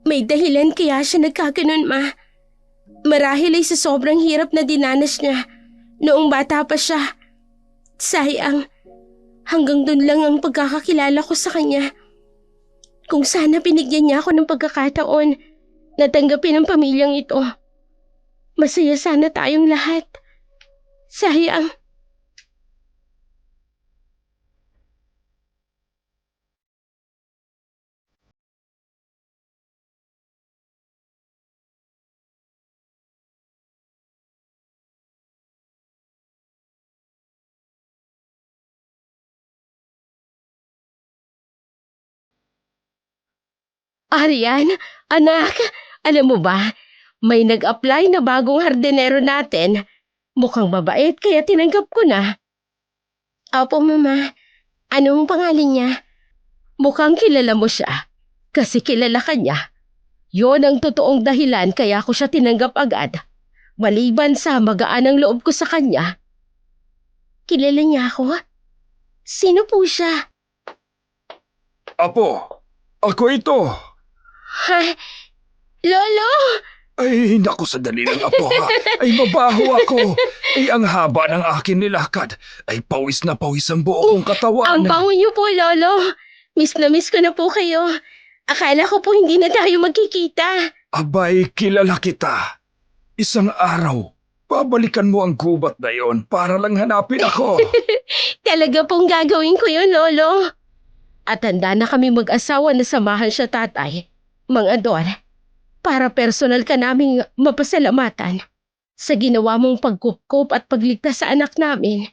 may dahilan kaya siya nagkaganon, Ma. Marahil ay sa sobrang hirap na dinanas niya noong bata pa siya. Sayang, hanggang dun lang ang pagkakakilala ko sa kanya. Kung sana binigyan niya ako ng pagkakataon na tanggapin ang pamilyang ito, masaya sana tayong lahat. Sayang. Arian, anak, alam mo ba, may nag-apply na bagong hardinero natin. Mukhang mabait kaya tinanggap ko na. Opo, Mama. Anong pangalan niya? Mukhang kilala mo siya. Kasi kilala ka niya. Yon ang totoong dahilan kaya ko siya tinanggap agad. Maliban sa magaan ang loob ko sa kanya. Kilala niya ako? Sino po siya? Apo, ako ito. Ha? Lolo! Ay, naku, sandali lang, Apo, ha? Ay, mabaho ako. Ay, ang haba ng akin nilakad. Ay, pawis na pawis ang buong katawan. Ang bango niyo po, Lolo. Miss na miss ko na po kayo. Akala ko po hindi na tayo magkikita. Abay, kilala kita. Isang araw, babalikan mo ang gubat na yon para lang hanapin ako. Talaga pong gagawin ko yun, Lolo. At handa na kami mag-asawa na samahan siya, tatay. Mang Ador, para personal ka naming mapasalamatan sa ginawa mong pagkupkup at pagligtas sa anak namin.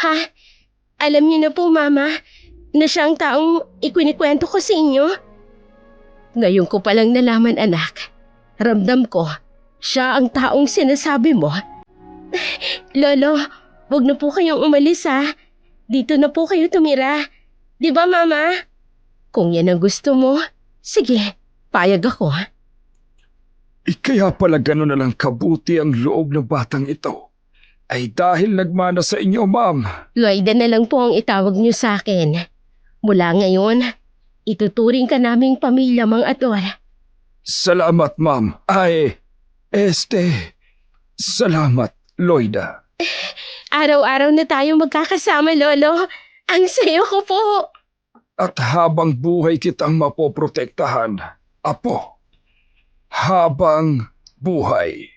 Ha? Alam niyo na po, Mama, na siya ang taong ikinikwento ko sa inyo? Ngayon ko palang nalaman, anak. Ramdam ko, siya ang taong sinasabi mo. Lolo, wag na po kayong umalis, ha? Dito na po kayo tumira. Di ba, Mama? Kung yan ang gusto mo, sige, payag ako. Kaya pala gano'n na lang kabuti ang loob ng batang ito. Ay dahil nagmana sa inyo, Ma'am. Loida na lang po ang itawag niyo sa akin. Mula ngayon, ituturing ka naming pamilya, Mang Ador. Salamat, Ma'am. Ay, salamat, Loida. Araw-araw na tayo magkakasama, Lolo. Ang sayo ko po. At habang buhay kitang mapoprotektahan, Apo. Habang buhay.